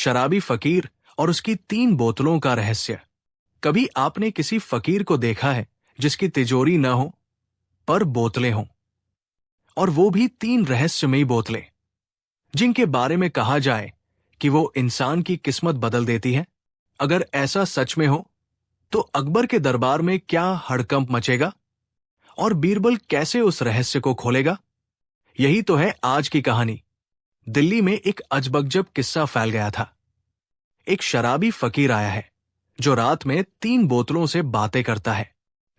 शराबी फकीर और उसकी 3 बोतलों का रहस्य। कभी आपने किसी फकीर को देखा है जिसकी तिजोरी न हो पर बोतलें हों, और वो भी 3 रहस्यमयी बोतलें, जिनके बारे में कहा जाए कि वो इंसान की किस्मत बदल देती है? अगर ऐसा सच में हो तो अकबर के दरबार में क्या हड़कंप मचेगा और बीरबल कैसे उस रहस्य को खोलेगा? यही तो है आज की कहानी। दिल्ली में एक अजबगजब किस्सा फैल गया था। एक शराबी फकीर आया है जो रात में 3 बोतलों से बातें करता है।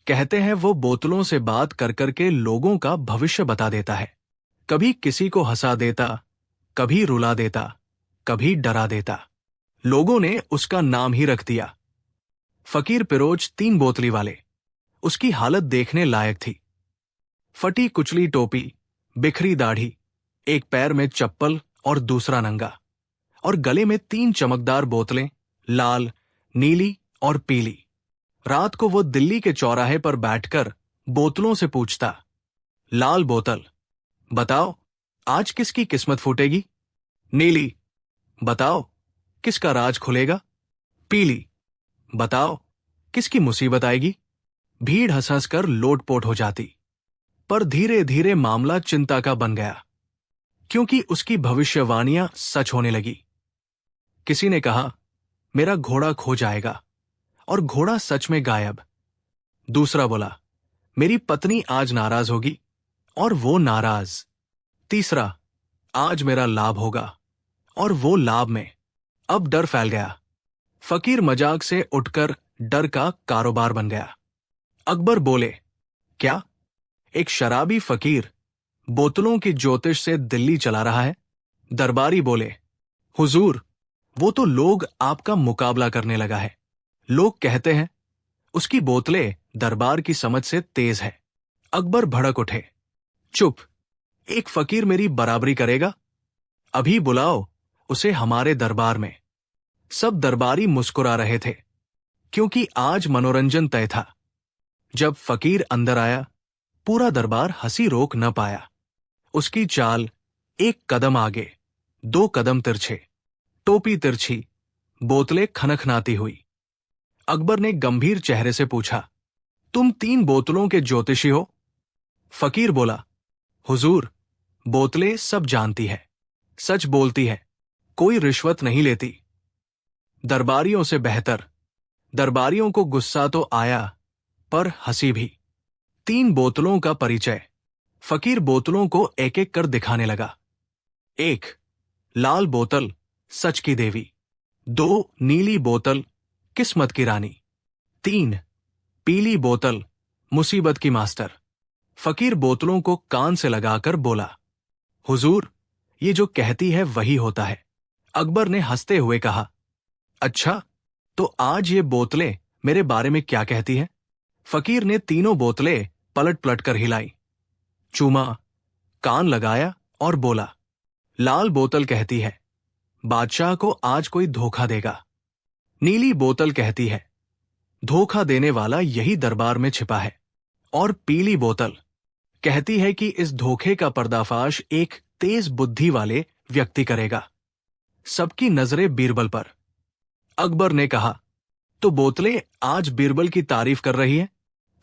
कहते हैं वो बोतलों से बात कर करके लोगों का भविष्य बता देता है। कभी किसी को हंसा देता, कभी रुला देता, कभी डरा देता। लोगों ने उसका नाम ही रख दिया फकीर पिरोज 3 बोतली वाले। उसकी हालत देखने लायक थी। फटी कुचली टोपी, बिखरी दाढ़ी, एक पैर में चप्पल और दूसरा नंगा, और गले में 3 चमकदार बोतलें, लाल, नीली और पीली। रात को वो दिल्ली के चौराहे पर बैठकर बोतलों से पूछता, लाल बोतल, बताओ आज किसकी किस्मत फूटेगी? नीली, बताओ किसका राज खुलेगा? पीली, बताओ किसकी मुसीबत आएगी? भीड़ हंस हंस कर लोटपोट हो जाती। पर धीरे धीरे मामला चिंता का बन गया, क्योंकि उसकी भविष्यवाणियां सच होने लगी। किसी ने कहा, मेरा घोड़ा खो जाएगा, और घोड़ा सच में गायब। दूसरा बोला, मेरी पत्नी आज नाराज होगी, और वो नाराज। तीसरा, आज मेरा लाभ होगा, और वो लाभ में। अब डर फैल गया। फकीर मजाक से उठकर डर का कारोबार बन गया। अकबर बोले, क्या एक शराबी फकीर बोतलों की ज्योतिष से दिल्ली चला रहा है? दरबारी बोले, हुजूर, वो तो लोग आपका मुकाबला करने लगा है। लोग कहते हैं उसकी बोतलें दरबार की समझ से तेज है। अकबर भड़क उठे, चुप, एक फकीर मेरी बराबरी करेगा? अभी बुलाओ उसे हमारे दरबार में। सब दरबारी मुस्कुरा रहे थे, क्योंकि आज मनोरंजन तय था। जब फकीर अंदर आया, पूरा दरबार हंसी रोक न पाया। उसकी चाल 1 कदम आगे, 2 कदम तिरछे, टोपी तिरछी, बोतलें खनखनाती हुई। अकबर ने गंभीर चेहरे से पूछा, तुम 3 बोतलों के ज्योतिषी हो? फकीर बोला, हुजूर, बोतलें सब जानती है, सच बोलती है, कोई रिश्वत नहीं लेती। दरबारियों से बेहतर। दरबारियों को गुस्सा तो आया, पर हंसी भी। 3 बोतलों का परिचय। फकीर बोतलों को एक एक कर दिखाने लगा। 1 लाल बोतल, सच की देवी। 2 नीली बोतल, किस्मत की रानी। 3 पीली बोतल, मुसीबत की मास्टर। फकीर बोतलों को कान से लगाकर बोला, हुजूर, ये जो कहती है वही होता है। अकबर ने हंसते हुए कहा, अच्छा, तो आज ये बोतलें मेरे बारे में क्या कहती हैं? फकीर ने तीनों बोतलें पलट पलट कर हिलाई, चूमा, कान लगाया और बोला, लाल बोतल कहती है बादशाह को आज कोई धोखा देगा। नीली बोतल कहती है धोखा देने वाला यही दरबार में छिपा है। और पीली बोतल कहती है कि इस धोखे का पर्दाफाश एक तेज बुद्धि वाले व्यक्ति करेगा। सबकी नजरें बीरबल पर। अकबर ने कहा, तो बोतलें आज बीरबल की तारीफ कर रही हैं?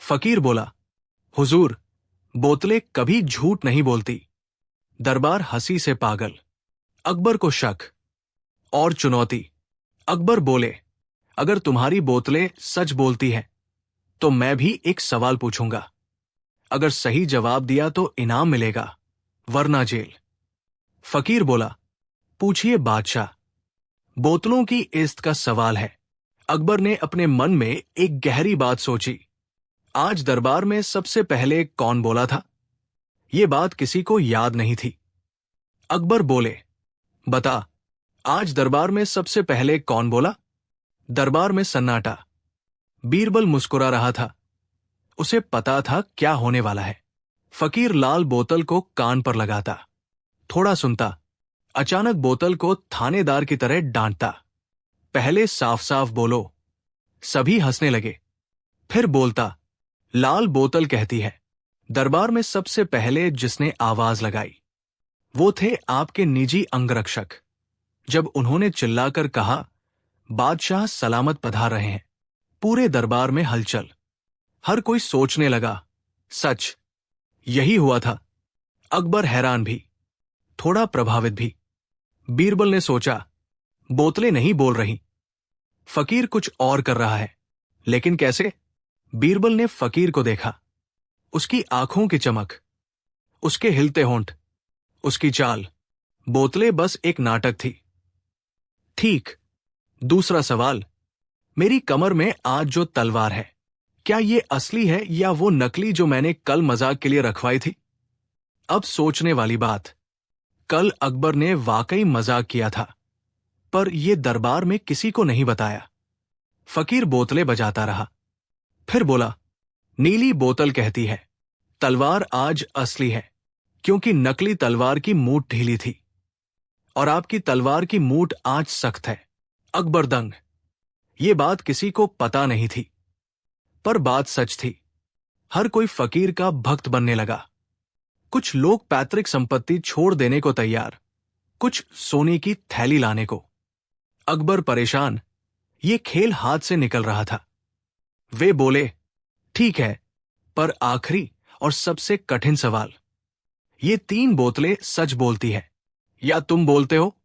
फकीर बोला, हुजूर, बोतलें कभी झूठ नहीं बोलती। दरबार हंसी से पागल। अकबर को शक और चुनौती। अकबर बोले, अगर तुम्हारी बोतलें सच बोलती हैं तो मैं भी एक सवाल पूछूंगा। अगर सही जवाब दिया तो इनाम मिलेगा, वरना जेल। फकीर बोला, पूछिए बादशाह। बोतलों की इज्जत का सवाल है। अकबर ने अपने मन में एक गहरी बात सोची। आज दरबार में सबसे पहले कौन बोला था? ये बात किसी को याद नहीं थी। अकबर बोले, बता, आज दरबार में सबसे पहले कौन बोला? दरबार में सन्नाटा। बीरबल मुस्कुरा रहा था। उसे पता था क्या होने वाला है। फकीर लाल बोतल को कान पर लगाता, थोड़ा सुनता, अचानक बोतल को थानेदार की तरह डांटता, पहले साफ साफ बोलो। सभी हंसने लगे। फिर बोलता, लाल बोतल कहती है दरबार में सबसे पहले जिसने आवाज लगाई वो थे आपके निजी अंगरक्षक। जब उन्होंने चिल्लाकर कहा, बादशाह सलामत पधार रहे हैं, पूरे दरबार में हलचल। हर कोई सोचने लगा, सच यही हुआ था। अकबर हैरान भी, थोड़ा प्रभावित भी। बीरबल ने सोचा, बोतलें नहीं बोल रही, फकीर कुछ और कर रहा है, लेकिन कैसे? बीरबल ने फकीर को देखा। उसकी आंखों की चमक, उसके हिलते होंठ, उसकी चाल, बोतलें बस एक नाटक थी। ठीक, दूसरा सवाल, मेरी कमर में आज जो तलवार है, क्या ये असली है या वो नकली जो मैंने कल मजाक के लिए रखवाई थी? अब सोचने वाली बात, कल अकबर ने वाकई मजाक किया था, पर यह दरबार में किसी को नहीं बताया। फकीर बोतलें बजाता रहा, फिर बोला, नीली बोतल कहती है तलवार आज असली है, क्योंकि नकली तलवार की मूठ ढीली थी और आपकी तलवार की मूठ आज सख्त है। अकबर दंग। ये बात किसी को पता नहीं थी, पर बात सच थी। हर कोई फकीर का भक्त बनने लगा। कुछ लोग पैतृक संपत्ति छोड़ देने को तैयार, कुछ सोने की थैली लाने को। अकबर परेशान, ये खेल हाथ से निकल रहा था। वे बोले, ठीक है, पर आखिरी और सबसे कठिन सवाल, ये 3 बोतलें सच बोलती है या तुम बोलते हो?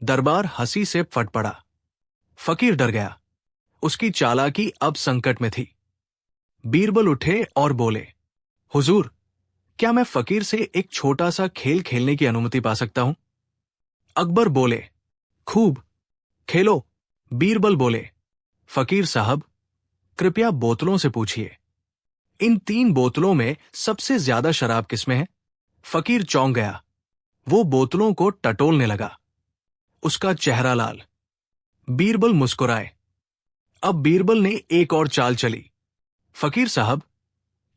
दरबार हंसी से फट पड़ा। फकीर डर गया, उसकी चालाकी अब संकट में थी। बीरबल उठे और बोले, हुजूर, क्या मैं फकीर से एक छोटा सा खेल खेलने की अनुमति पा सकता हूं? अकबर बोले, खूब, खेलो। बीरबल बोले, फकीर साहब, कृपया बोतलों से पूछिए, इन 3 बोतलों में सबसे ज्यादा शराब किसमें है? फकीर चौंक गया, वो बोतलों को टटोलने लगा, उसका चेहरा लाल। बीरबल मुस्कुराए। अब बीरबल ने एक और चाल चली, फकीर साहब,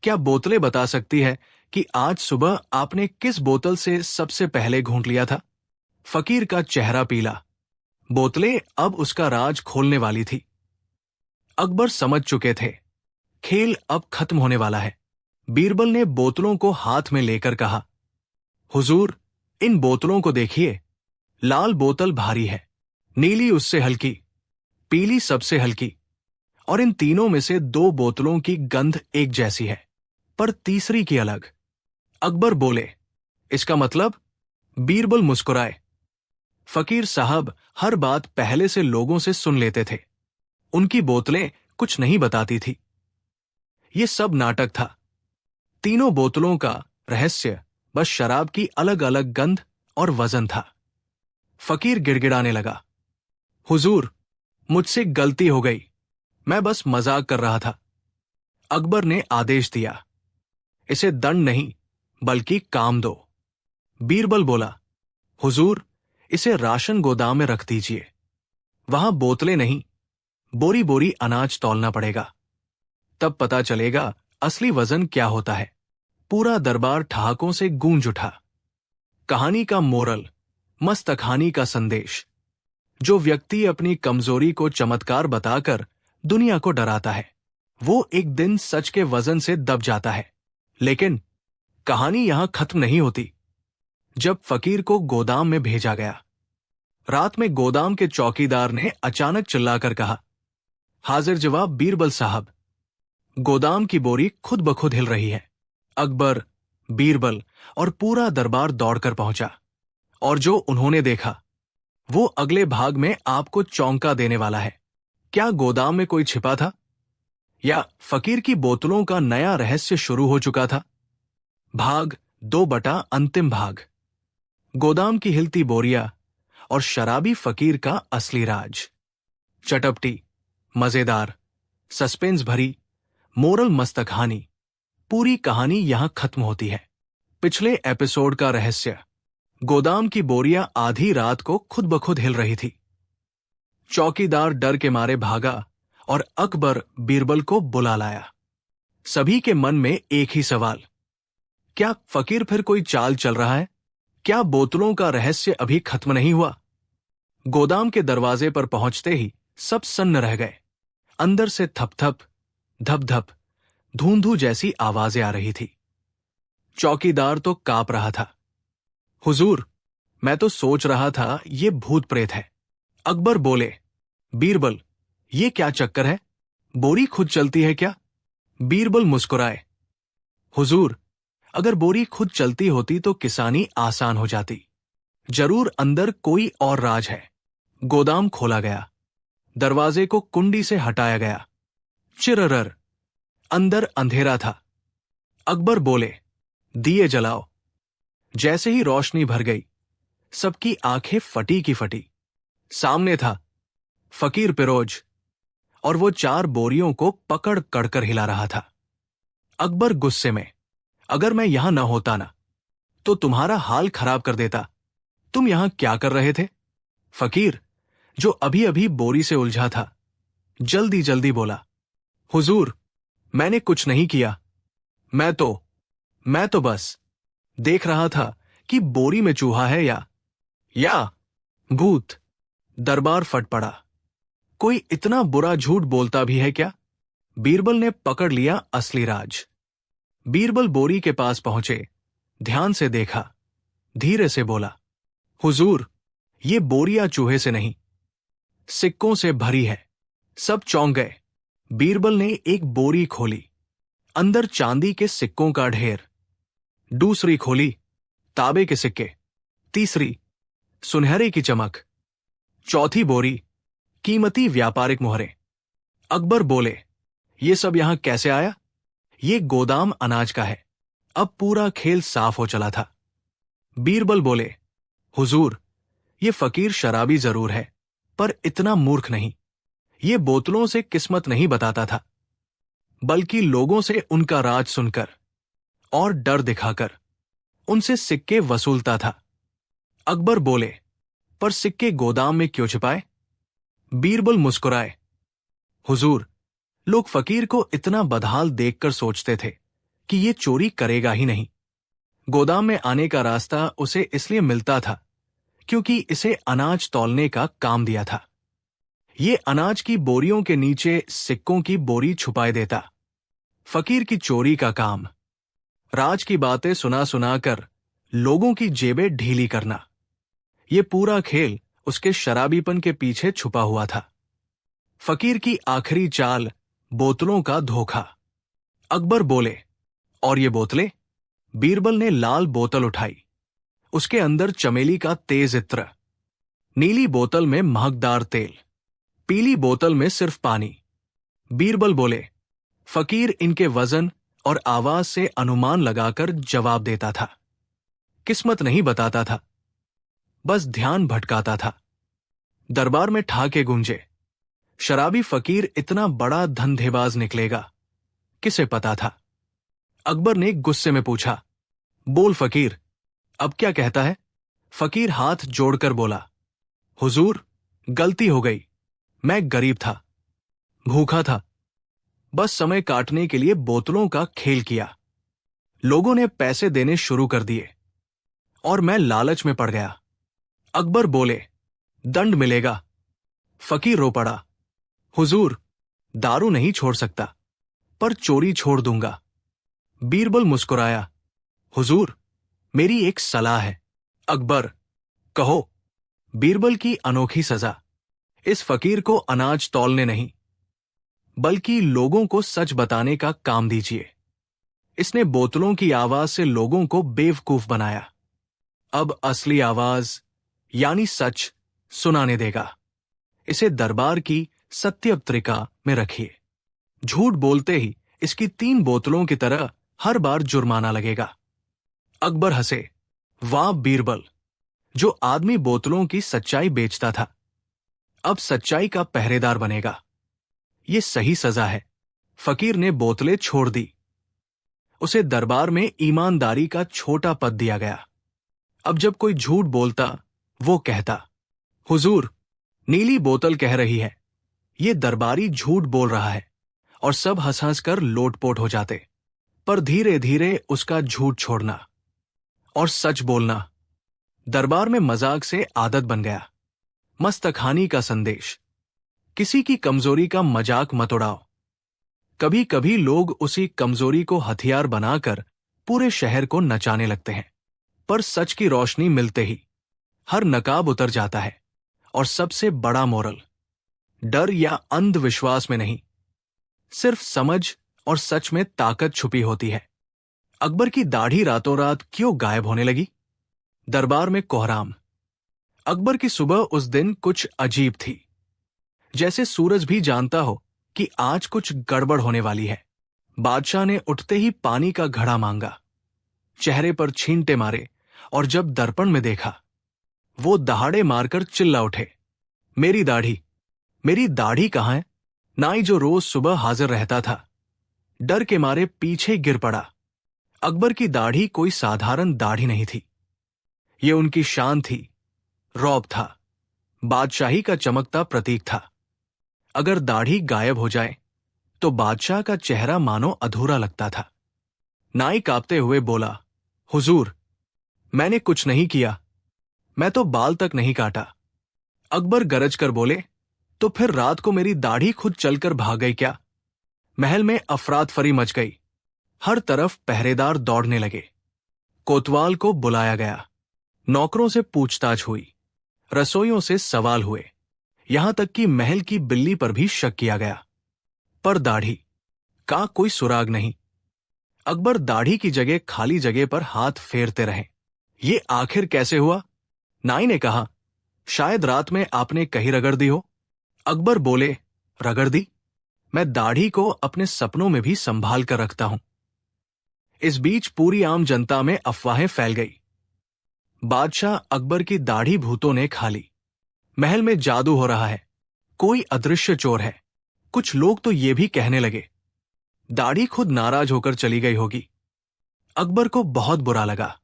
क्या बोतलें बता सकती है कि आज सुबह आपने किस बोतल से सबसे पहले घूंट लिया था? फकीर का चेहरा पीला। बोतलें अब उसका राज खोलने वाली थी। अकबर समझ चुके थे, खेल अब खत्म होने वाला है। बीरबल ने बोतलों को हाथ में लेकर कहा, हुजूर, इन बोतलों को देखिए। लाल बोतल भारी है, नीली उससे हल्की, पीली सबसे हल्की, और इन तीनों में से 2 बोतलों की गंध एक जैसी है, पर तीसरी की अलग। अकबर बोले, इसका मतलब? बीरबल मुस्कुराए। फकीर साहब हर बात पहले से लोगों से सुन लेते थे, उनकी बोतलें कुछ नहीं बताती थी। ये सब नाटक था। तीनों बोतलों का रहस्य बस शराब की अलग अलग गंध और वजन था। फकीर गिड़गिड़ाने लगा, हुजूर, मुझसे गलती हो गई, मैं बस मजाक कर रहा था। अकबर ने आदेश दिया, इसे दंड नहीं बल्कि काम दो। बीरबल बोला, हुजूर, इसे राशन गोदाम में रख दीजिए, वहां बोतलें नहीं, बोरी बोरी अनाज तौलना पड़ेगा, तब पता चलेगा असली वजन क्या होता है। पूरा दरबार ठहाकों से गूंज उठा। कहानी का मोरल, मस्तखानी का संदेश, जो व्यक्ति अपनी कमजोरी को चमत्कार बताकर दुनिया को डराता है, वो एक दिन सच के वजन से दब जाता है। लेकिन कहानी यहां खत्म नहीं होती। जब फकीर को गोदाम में भेजा गया, रात में गोदाम के चौकीदार ने अचानक चिल्लाकर कहा, हाजिर जवाब बीरबल साहब। गोदाम की बोरी खुद ब खुद हिल रही है। अकबर, बीरबल और पूरा दरबार दौड़कर पहुंचा, और जो उन्होंने देखा वो अगले भाग में आपको चौंका देने वाला है। क्या गोदाम में कोई छिपा था, या फकीर की बोतलों का नया रहस्य शुरू हो चुका था? भाग 2 बटा अंतिम भाग। गोदाम की हिलती बोरिया और शराबी फकीर का असली राज। चटपटी, मजेदार, सस्पेंस भरी, मोरल मस्तकहानी, पूरी कहानी यहां खत्म होती है। पिछले एपिसोड का रहस्य, गोदाम की बोरिया आधी रात को खुद ब खुद हिल रही थी। चौकीदार डर के मारे भागा और अकबर बीरबल को बुला लाया। सभी के मन में एक ही सवाल, क्या फकीर फिर कोई चाल चल रहा है? क्या बोतलों का रहस्य अभी खत्म नहीं हुआ? गोदाम के दरवाजे पर पहुंचते ही सब सन्न रह गए। अंदर से थप-थप, धप-धप, धूंधू जैसी आवाजें आ रही थी। चौकीदार तो कांप रहा था। हुजूर, मैं तो सोच रहा था ये भूत प्रेत है। अकबर बोले, बीरबल, ये क्या चक्कर है? बोरी खुद चलती है क्या? बीरबल मुस्कुराए, हुजूर, अगर बोरी खुद चलती होती तो किसानी आसान हो जाती। जरूर अंदर कोई और राज है। गोदाम खोला गया, दरवाजे को कुंडी से हटाया गया। चिररर, अंदर अंधेरा था। अकबर बोले, दिए जलाओ। जैसे ही रोशनी भर गई, सबकी आंखें फटी की फटी। सामने था फकीर पिरोज, और वो 4 बोरियों को पकड़ कड़कर हिला रहा था। अकबर गुस्से में, अगर मैं यहां न होता ना, तो तुम्हारा हाल खराब कर देता। तुम यहां क्या कर रहे थे? फकीर, जो अभी अभी बोरी से उलझा था, जल्दी जल्दी बोला, हुजूर, मैंने कुछ नहीं किया। मैं तो बस देख रहा था कि बोरी में चूहा है या भूत। दरबार फट पड़ा। कोई इतना बुरा झूठ बोलता भी है क्या? बीरबल ने पकड़ लिया असली राज। बीरबल बोरी के पास पहुंचे, ध्यान से देखा, धीरे से बोला, हुजूर, ये बोरियां चूहे से नहीं, सिक्कों से भरी है। सब चौंक गए। बीरबल ने एक बोरी खोली, अंदर चांदी के सिक्कों का ढेर। दूसरी खोली, तांबे के सिक्के। तीसरी, सुनहरे की चमक। चौथी बोरी, कीमती व्यापारिक मुहरें। अकबर बोले, ये सब यहां कैसे आया? ये गोदाम अनाज का है। अब पूरा खेल साफ हो चला था। बीरबल बोले, हुजूर, ये फकीर शराबी जरूर है, पर इतना मूर्ख नहीं। ये बोतलों से किस्मत नहीं बताता था, बल्कि लोगों से उनका राज सुनकर और डर दिखाकर उनसे सिक्के वसूलता था। अकबर बोले, पर सिक्के गोदाम में क्यों छिपाए? बीरबल मुस्कुराए, हुजूर, लोग फकीर को इतना बदहाल देखकर सोचते थे कि ये चोरी करेगा ही नहीं। गोदाम में आने का रास्ता उसे इसलिए मिलता था क्योंकि इसे अनाज तौलने का काम दिया था। ये अनाज की बोरियों के नीचे सिक्कों की बोरी छुपाए देता। फकीर की चोरी का काम, राज की बातें सुना सुनाकर लोगों की जेबें ढीली करना। ये पूरा खेल उसके शराबीपन के पीछे छुपा हुआ था। फकीर की आखिरी चाल, बोतलों का धोखा। अकबर बोले, और ये बोतलें? बीरबल ने लाल बोतल उठाई। उसके अंदर चमेली का तेज इत्र, नीली बोतल में महकदार तेल, पीली बोतल में सिर्फ पानी। बीरबल बोले, फकीर इनके वजन और आवाज से अनुमान लगाकर जवाब देता था। किस्मत नहीं बताता था, बस ध्यान भटकाता था। दरबार में ठाके गूंजे। शराबी फकीर इतना बड़ा धंधेबाज निकलेगा, किसे पता था? अकबर ने गुस्से में पूछा, बोल फकीर, अब क्या कहता है? फकीर हाथ जोड़कर बोला, हुजूर, गलती हो गई। मैं गरीब था, भूखा था, बस समय काटने के लिए बोतलों का खेल किया। लोगों ने पैसे देने शुरू कर दिए और मैं लालच में पड़ गया। अकबर बोले, दंड मिलेगा। फकीर रो पड़ा, हुजूर, दारू नहीं छोड़ सकता, पर चोरी छोड़ दूंगा। बीरबल मुस्कुराया, हुजूर, मेरी एक सलाह है। अकबर, कहो। बीरबल की अनोखी सजा, इस फकीर को अनाज तौलने नहीं, बल्कि लोगों को सच बताने का काम दीजिए। इसने बोतलों की आवाज से लोगों को बेवकूफ बनाया। अब असली आवाज यानी सच सुनाने देगा। इसे दरबार की सत्यपत्रिका में रखिए। झूठ बोलते ही इसकी 3 बोतलों की तरह हर बार जुर्माना लगेगा। अकबर हंसे, वाह बीरबल, जो आदमी बोतलों की सच्चाई बेचता था, अब सच्चाई का पहरेदार बनेगा। ये सही सजा है। फकीर ने बोतलें छोड़ दी। उसे दरबार में ईमानदारी का छोटा पद दिया गया। अब जब कोई झूठ बोलता, वो कहता, हुजूर, नीली बोतल कह रही है, ये दरबारी झूठ बोल रहा है, और सब हंस हंस कर लोटपोट हो जाते। पर धीरे धीरे उसका झूठ छोड़ना और सच बोलना दरबार में मजाक से आदत बन गया। मस्तखानी का संदेश, किसी की कमजोरी का मजाक मत उड़ाओ। कभी कभी लोग उसी कमजोरी को हथियार बनाकर पूरे शहर को नचाने लगते हैं, पर सच की रोशनी मिलते ही हर नकाब उतर जाता है। और सबसे बड़ा मोरल, डर या अंधविश्वास में नहीं, सिर्फ समझ और सच में ताकत छुपी होती है। अकबर की दाढ़ी रातों रात क्यों गायब होने लगी? दरबार में कोहराम। अकबर की सुबह उस दिन कुछ अजीब थी, जैसे सूरज भी जानता हो कि आज कुछ गड़बड़ होने वाली है। बादशाह ने उठते ही पानी का घड़ा मांगा, चेहरे पर छींटे मारे, और जब दर्पण में देखा, वो दहाड़े मारकर चिल्ला उठे, मेरी दाढ़ी, मेरी दाढ़ी कहाँ है? नाई जो रोज सुबह हाजिर रहता था, डर के मारे पीछे गिर पड़ा। अकबर की दाढ़ी कोई साधारण दाढ़ी नहीं थी, ये उनकी शान थी, रौब था, बादशाही का चमकता प्रतीक था। अगर दाढ़ी गायब हो जाए तो बादशाह का चेहरा मानो अधूरा लगता था। नाई कांपते हुए बोला, हुजूर, मैंने कुछ नहीं किया, मैं तो बाल तक नहीं काटा। अकबर गरज कर बोले, तो फिर रात को मेरी दाढ़ी खुद चलकर भाग गई क्या? महल में अफरात फरी मच गई, हर तरफ पहरेदार दौड़ने लगे। कोतवाल को बुलाया गया, नौकरों से पूछताछ हुई, रसोइयों से सवाल हुए, यहां तक कि महल की बिल्ली पर भी शक किया गया, पर दाढ़ी का कोई सुराग नहीं। अकबर दाढ़ी की जगह खाली जगह पर हाथ फेरते रहे। ये आखिर कैसे हुआ? नाई ने कहा, शायद रात में आपने कहीं रगड़ दी हो। अकबर बोले, रगड़ दी? मैं दाढ़ी को अपने सपनों में भी संभाल कर रखता हूं। इस बीच पूरी आम जनता में अफवाहें फैल गई। बादशाह अकबर की दाढ़ी भूतों ने खा ली, महल में जादू हो रहा है, कोई अदृश्य चोर है। कुछ लोग तो ये भी कहने लगे, दाढ़ी खुद नाराज होकर चली गई होगी। अकबर को बहुत बुरा लगा।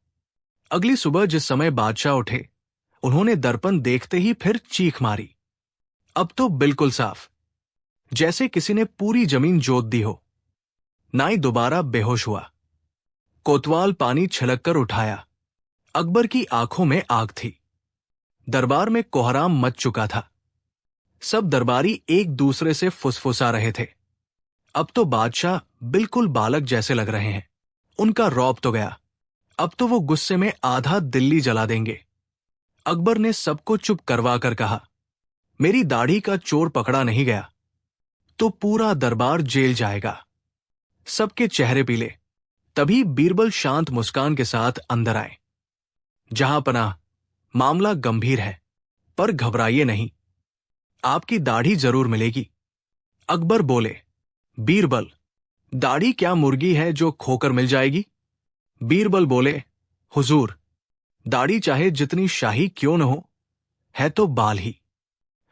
अगली सुबह जिस समय बादशाह उठे, उन्होंने दर्पण देखते ही फिर चीख मारी। अब तो बिल्कुल साफ, जैसे किसी ने पूरी जमीन जोत दी हो। नाई दोबारा बेहोश हुआ, कोतवाल पानी छलक कर उठाया। अकबर की आंखों में आग थी। दरबार में कोहराम मच चुका था, सब दरबारी एक दूसरे से फुसफुसा रहे थे। अब तो बादशाह बिल्कुल बालक जैसे लग रहे हैं, उनका रौब तो गया, अब तो वो गुस्से में आधा दिल्ली जला देंगे। अकबर ने सबको चुप करवा कर कहा, मेरी दाढ़ी का चोर पकड़ा नहीं गया तो पूरा दरबार जेल जाएगा। सबके चेहरे पीले। तभी बीरबल शांत मुस्कान के साथ अंदर आए। जहां पनाह, मामला गंभीर है, पर घबराइए नहीं, आपकी दाढ़ी जरूर मिलेगी। अकबर बोले, बीरबल, दाढ़ी क्या मुर्गी है जो खोकर मिल जाएगी? बीरबल बोले, हुजूर, दाढ़ी चाहे जितनी शाही क्यों न हो, है तो बाल ही,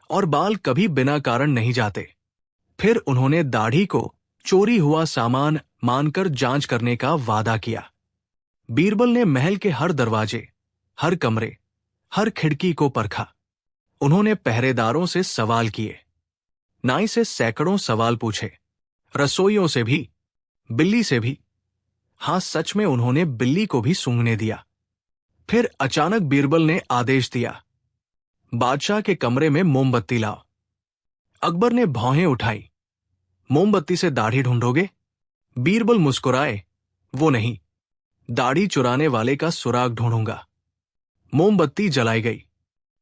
और बाल कभी बिना कारण नहीं जाते। फिर उन्होंने दाढ़ी को चोरी हुआ सामान मानकर जांच करने का वादा किया। बीरबल ने महल के हर दरवाजे, हर कमरे, हर खिड़की को परखा। उन्होंने पहरेदारों से सवाल किए, नाई से सैकड़ों सवाल पूछे, रसोइयों से भी, बिल्ली से भी। हां, सच में उन्होंने बिल्ली को भी सूंघने दिया। फिर अचानक बीरबल ने आदेश दिया, बादशाह के कमरे में मोमबत्ती लाओ। अकबर ने भौहें उठाई, मोमबत्ती से दाढ़ी ढूंढोगे? बीरबल मुस्कुराए, वो नहीं, दाढ़ी चुराने वाले का सुराग ढूंढूंगा। मोमबत्ती जलाई गई।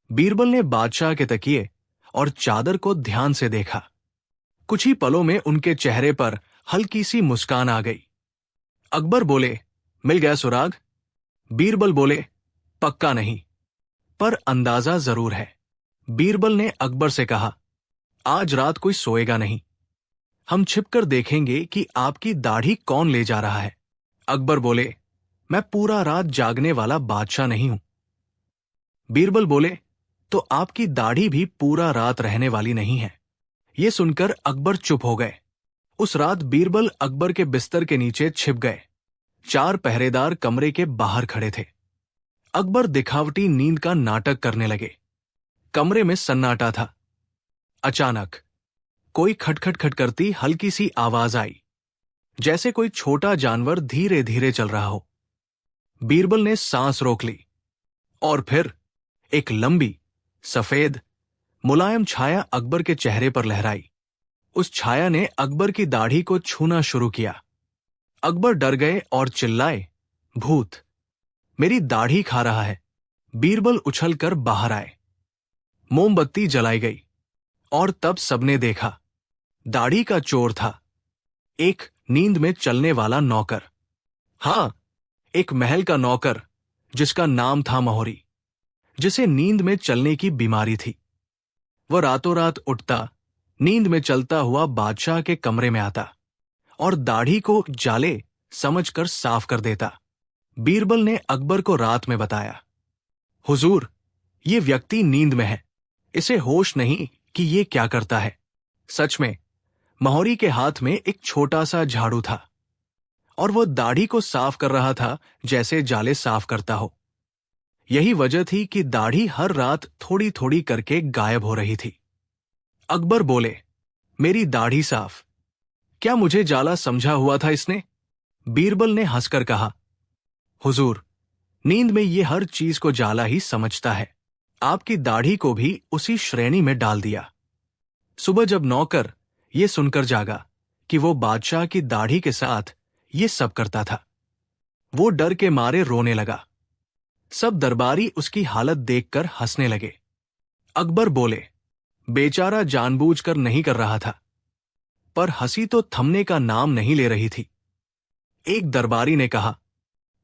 बीरबल ने बादशाह के तकिए और चादर को ध्यान से देखा। कुछ ही पलों में उनके चेहरे पर हल्की सी मुस्कान आ गई। अकबर बोले, मिल गया सुराग? बीरबल बोले, पक्का नहीं, पर अंदाजा जरूर है। बीरबल ने अकबर से कहा, आज रात कोई सोएगा नहीं, हम छिपकर देखेंगे कि आपकी दाढ़ी कौन ले जा रहा है। अकबर बोले, मैं पूरा रात जागने वाला बादशाह नहीं हूं। बीरबल बोले, तो आपकी दाढ़ी भी पूरा रात रहने वाली नहीं है। ये सुनकर अकबर चुप हो गए। उस रात बीरबल अकबर के बिस्तर के नीचे छिप गए। 4 पहरेदार कमरे के बाहर खड़े थे। अकबर दिखावटी नींद का नाटक करने लगे। कमरे में सन्नाटा था। अचानक कोई खटखट खट करती हल्की सी आवाज आई, जैसे कोई छोटा जानवर धीरे धीरे चल रहा हो। बीरबल ने सांस रोक ली, और फिर एक लंबी, सफेद, मुलायम छाया अकबर के चेहरे पर लहराई। उस छाया ने अकबर की दाढ़ी को छूना शुरू किया। अकबर डर गए और चिल्लाए, भूत, मेरी दाढ़ी खा रहा है। बीरबल उछलकर बाहर आए। मोमबत्ती जलाई गई और तब सबने देखा, दाढ़ी का चोर था, एक नींद में चलने वाला नौकर। हाँ, एक महल का नौकर जिसका नाम था महोरी, जिसे नींद में चलने की बीमारी थी। वह रातों रात उठता, नींद में चलता हुआ बादशाह के कमरे में आता और दाढ़ी को जाले समझकर साफ कर देता। बीरबल ने अकबर को रात में बताया, हुजूर, ये व्यक्ति नींद में है, इसे होश नहीं कि ये क्या करता है। सच में महोरी के हाथ में एक छोटा सा झाड़ू था और वो दाढ़ी को साफ कर रहा था जैसे जाले साफ करता हो। यही वजह थी कि दाढ़ी हर रात थोड़ी थोड़ी करके गायब हो रही थी। अकबर बोले, मेरी दाढ़ी साफ, क्या मुझे जाला समझा हुआ था इसने? बीरबल ने हंसकर कहा, हुजूर, नींद में ये हर चीज को जाला ही समझता है, आपकी दाढ़ी को भी उसी श्रेणी में डाल दिया। सुबह जब नौकर ये सुनकर जागा कि वो बादशाह की दाढ़ी के साथ ये सब करता था, वो डर के मारे रोने लगा। सब दरबारी उसकी हालत देखकर हंसने लगे। अकबर बोले, बेचारा जानबूझकर नहीं कर रहा था, पर हंसी तो थमने का नाम नहीं ले रही थी। एक दरबारी ने कहा,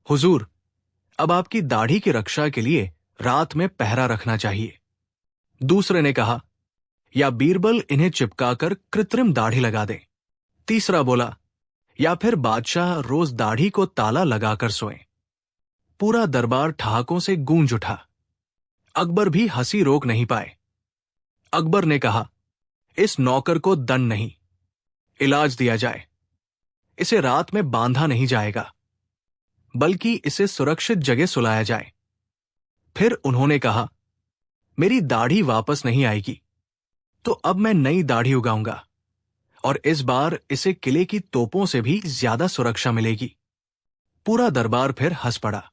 हुजूर, अब आपकी दाढ़ी की रक्षा के लिए रात में पहरा रखना चाहिए। दूसरे ने कहा, या बीरबल इन्हें चिपकाकर कृत्रिम दाढ़ी लगा दे। तीसरा बोला, या फिर बादशाह रोज दाढ़ी को ताला लगाकर सोए। पूरा दरबार ठहाकों से गूंज उठा। अकबर भी हंसी रोक नहीं पाए। अकबर ने कहा, इस नौकर को दंड नहीं, इलाज दिया जाए। इसे रात में बांधा नहीं जाएगा, बल्कि इसे सुरक्षित जगह सुलाया जाए। फिर उन्होंने कहा, मेरी दाढ़ी वापस नहीं आएगी, तो अब मैं नई दाढ़ी उगाऊंगा और इस बार इसे किले की तोपों से भी ज्यादा सुरक्षा मिलेगी। पूरा दरबार फिर हंस पड़ा।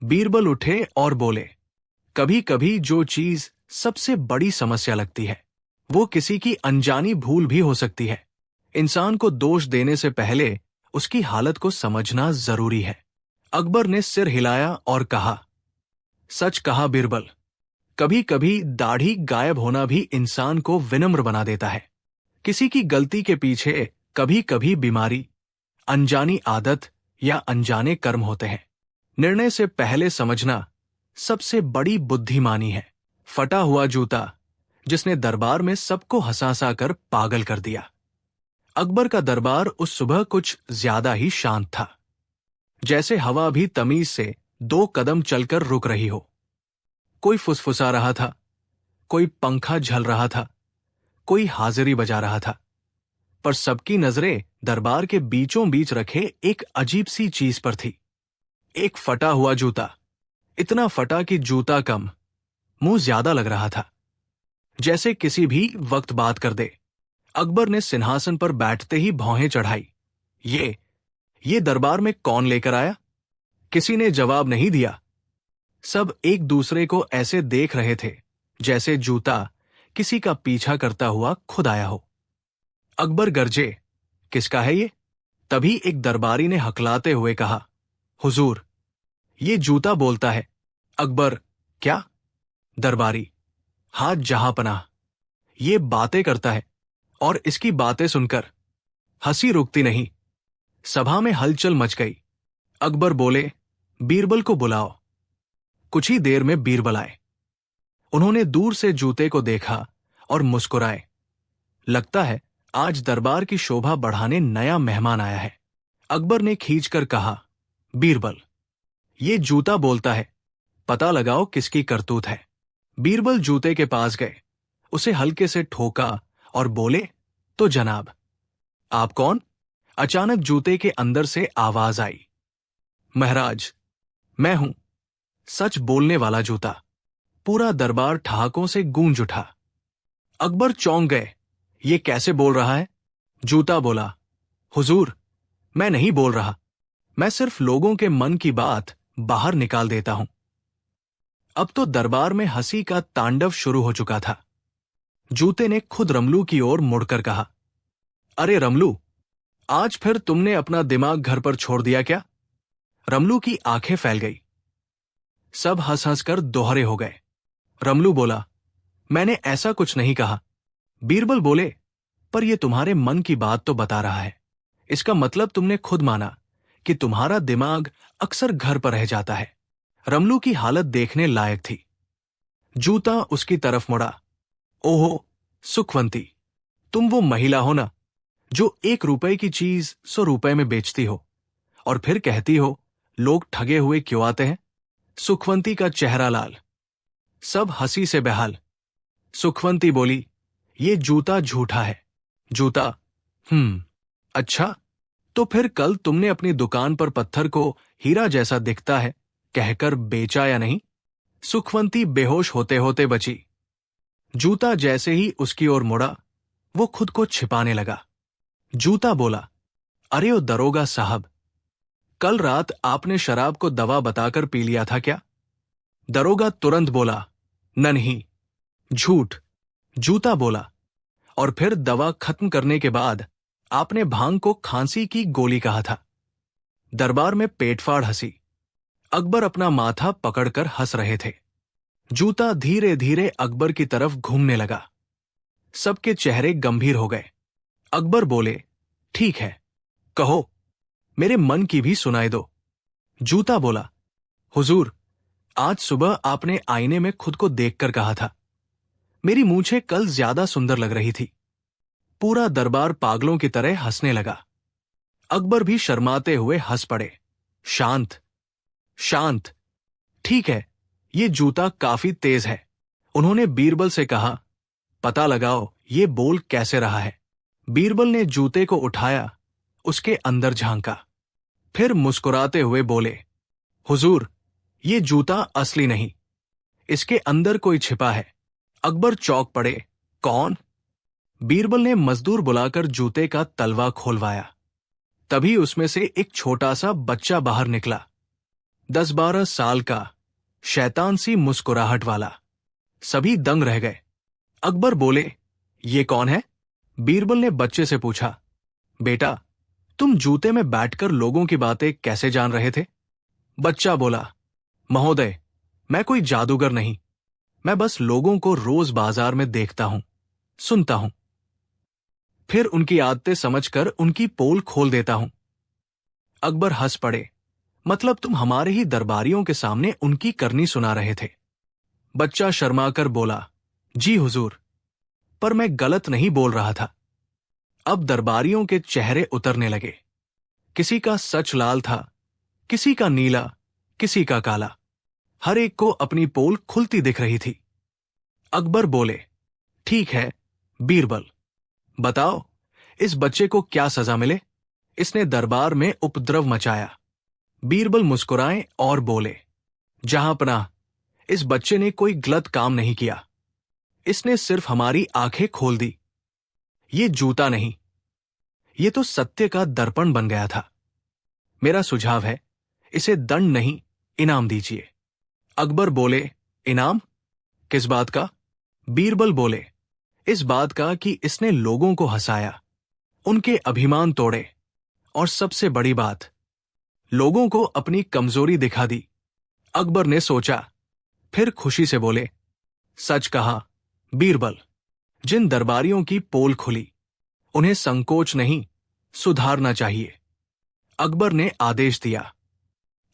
बीरबल उठे और बोले, कभी कभी जो चीज सबसे बड़ी समस्या लगती है, वो किसी की अनजानी भूल भी हो सकती है। इंसान को दोष देने से पहले उसकी हालत को समझना जरूरी है। अकबर ने सिर हिलाया और कहा, सच कहा बीरबल, कभी कभी दाढ़ी गायब होना भी इंसान को विनम्र बना देता है। किसी की गलती के पीछे कभी कभी बीमारी, अनजानी आदत या अनजाने कर्म होते हैं। निर्णय से पहले समझना सबसे बड़ी बुद्धिमानी है। फटा हुआ जूता जिसने दरबार में सबको हंसा कर पागल कर दिया। अकबर का दरबार उस सुबह कुछ ज्यादा ही शांत था, जैसे हवा भी तमीज से 2 कदम चलकर रुक रही हो। कोई फुसफुसा रहा था, कोई पंखा झल रहा था, कोई हाजिरी बजा रहा था, पर सबकी नजरें दरबार के बीचों बीच रखे एक अजीब सी चीज पर थी। एक फटा हुआ जूता, इतना फटा कि जूता कम, मुंह ज्यादा लग रहा था, जैसे किसी भी वक्त बात कर दे। अकबर ने सिंहासन पर बैठते ही भौहें चढ़ाई। ये दरबार में कौन लेकर आया? किसी ने जवाब नहीं दिया। सब एक दूसरे को ऐसे देख रहे थे जैसे जूता किसी का पीछा करता हुआ खुद आया हो। अकबर गरजे, किसका है ये? तभी एक दरबारी ने हकलाते हुए कहा, हुजूर, ये जूता बोलता है। अकबर, क्या? दरबारी, हाथ जहांपनाह, ये बातें करता है और इसकी बातें सुनकर हंसी रुकती नहीं। सभा में हलचल मच गई। अकबर बोले, बीरबल को बुलाओ। कुछ ही देर में बीरबल आए। उन्होंने दूर से जूते को देखा और मुस्कुराए। लगता है आज दरबार की शोभा बढ़ाने नया मेहमान आया है। अकबर ने खींचकर कहा, बीरबल, ये जूता बोलता है, पता लगाओ किसकी करतूत है। बीरबल जूते के पास गए, उसे हल्के से ठोका और बोले, तो जनाब, आप कौन? अचानक जूते के अंदर से आवाज आई, महाराज, मैं हूं, सच बोलने वाला जूता। पूरा दरबार ठहाकों से गूंज उठा। अकबर चौंक गए, ये कैसे बोल रहा है? जूता बोला, हुजूर, मैं नहीं बोल रहा, मैं सिर्फ लोगों के मन की बात बाहर निकाल देता हूं। अब तो दरबार में हंसी का तांडव शुरू हो चुका था। जूते ने खुद रमलू की ओर मुड़कर कहा, अरे रमलू, आज फिर तुमने अपना दिमाग घर पर छोड़ दिया क्या? रमलू की आंखें फैल गई। सब हंस हंस कर दोहरे हो गए। रमलू बोला, मैंने ऐसा कुछ नहीं कहा। बीरबल बोले, पर यह तुम्हारे मन की बात तो बता रहा है। इसका मतलब तुमने खुद माना कि तुम्हारा दिमाग अक्सर घर पर रह जाता है। रमलू की हालत देखने लायक थी। जूता उसकी तरफ मुड़ा। ओहो सुखवंती, तुम वो महिला हो ना जो 1 रुपए की चीज 100 रुपए में बेचती हो और फिर कहती हो लोग ठगे हुए क्यों आते हैं। सुखवंती का चेहरा लाल, सब हंसी से बेहाल। सुखवंती बोली, ये जूता झूठा है। जूता, अच्छा, तो फिर कल तुमने अपनी दुकान पर पत्थर को हीरा जैसा दिखता है कहकर बेचा या नहीं। सुखवंती बेहोश होते होते बची। जूता जैसे ही उसकी ओर मुड़ा, वो खुद को छिपाने लगा। जूता बोला, अरे ओ दरोगा साहब, कल रात आपने शराब को दवा बताकर पी लिया था क्या? दरोगा तुरंत बोला, नहीं, झूठ। जूता बोला, और फिर दवा खत्म करने के बाद आपने भांग को खांसी की गोली कहा था। दरबार में पेटफाड़ हंसी। अकबर अपना माथा पकड़कर हंस रहे थे। जूता धीरे धीरे अकबर की तरफ घूमने लगा। सबके चेहरे गंभीर हो गए। अकबर बोले, ठीक है, कहो, मेरे मन की भी सुनाई दो। जूता बोला, हुजूर, आज सुबह आपने आईने में खुद को देखकर कहा था, मेरी मूंछें कल ज्यादा सुंदर लग रही थी। पूरा दरबार पागलों की तरह हंसने लगा। अकबर भी शर्माते हुए हंस पड़े। शांत, शांत। ठीक है, ये जूता काफी तेज है। उन्होंने बीरबल से कहा, पता लगाओ ये बोल कैसे रहा है। बीरबल ने जूते को उठाया, उसके अंदर झांका, फिर मुस्कुराते हुए बोले, हुजूर, ये जूता असली नहीं, इसके अंदर कोई छिपा है। अकबर चौंक पड़े। कौन? बीरबल ने मजदूर बुलाकर जूते का तलवा खोलवाया। तभी उसमें से एक छोटा सा बच्चा बाहर निकला, 10-12 साल का, शैतान सी मुस्कुराहट वाला। सभी दंग रह गए। अकबर बोले, ये कौन है? बीरबल ने बच्चे से पूछा, बेटा, तुम जूते में बैठकर लोगों की बातें कैसे जान रहे थे? बच्चा बोला, महोदय, मैं कोई जादूगर नहीं, मैं बस लोगों को रोज बाजार में देखता हूं, सुनता हूं, फिर उनकी आदतें समझकर उनकी पोल खोल देता हूं। अकबर हंस पड़े, मतलब तुम हमारे ही दरबारियों के सामने उनकी करनी सुना रहे थे? बच्चा शर्माकर बोला, जी हुजूर, पर मैं गलत नहीं बोल रहा था। अब दरबारियों के चेहरे उतरने लगे। किसी का सच लाल था, किसी का नीला, किसी का काला। हर एक को अपनी पोल खुलती दिख रही थी। अकबर बोले, ठीक है बीरबल, बताओ इस बच्चे को क्या सजा मिले? इसने दरबार में उपद्रव मचाया। बीरबल मुस्कुराए और बोले, जहांपनाह, इस बच्चे ने कोई गलत काम नहीं किया, इसने सिर्फ हमारी आंखें खोल दी। ये जूता नहीं, ये तो सत्य का दर्पण बन गया था। मेरा सुझाव है, इसे दंड नहीं, इनाम दीजिए। अकबर बोले, इनाम? किस बात का? बीरबल बोले, इस बात का कि इसने लोगों को हंसाया, उनके अभिमान तोड़े, और सबसे बड़ी बात, लोगों को अपनी कमजोरी दिखा दी। अकबर ने सोचा, फिर खुशी से बोले, सच कहा बीरबल, जिन दरबारियों की पोल खुली, उन्हें संकोच नहीं, सुधारना चाहिए। अकबर ने आदेश दिया,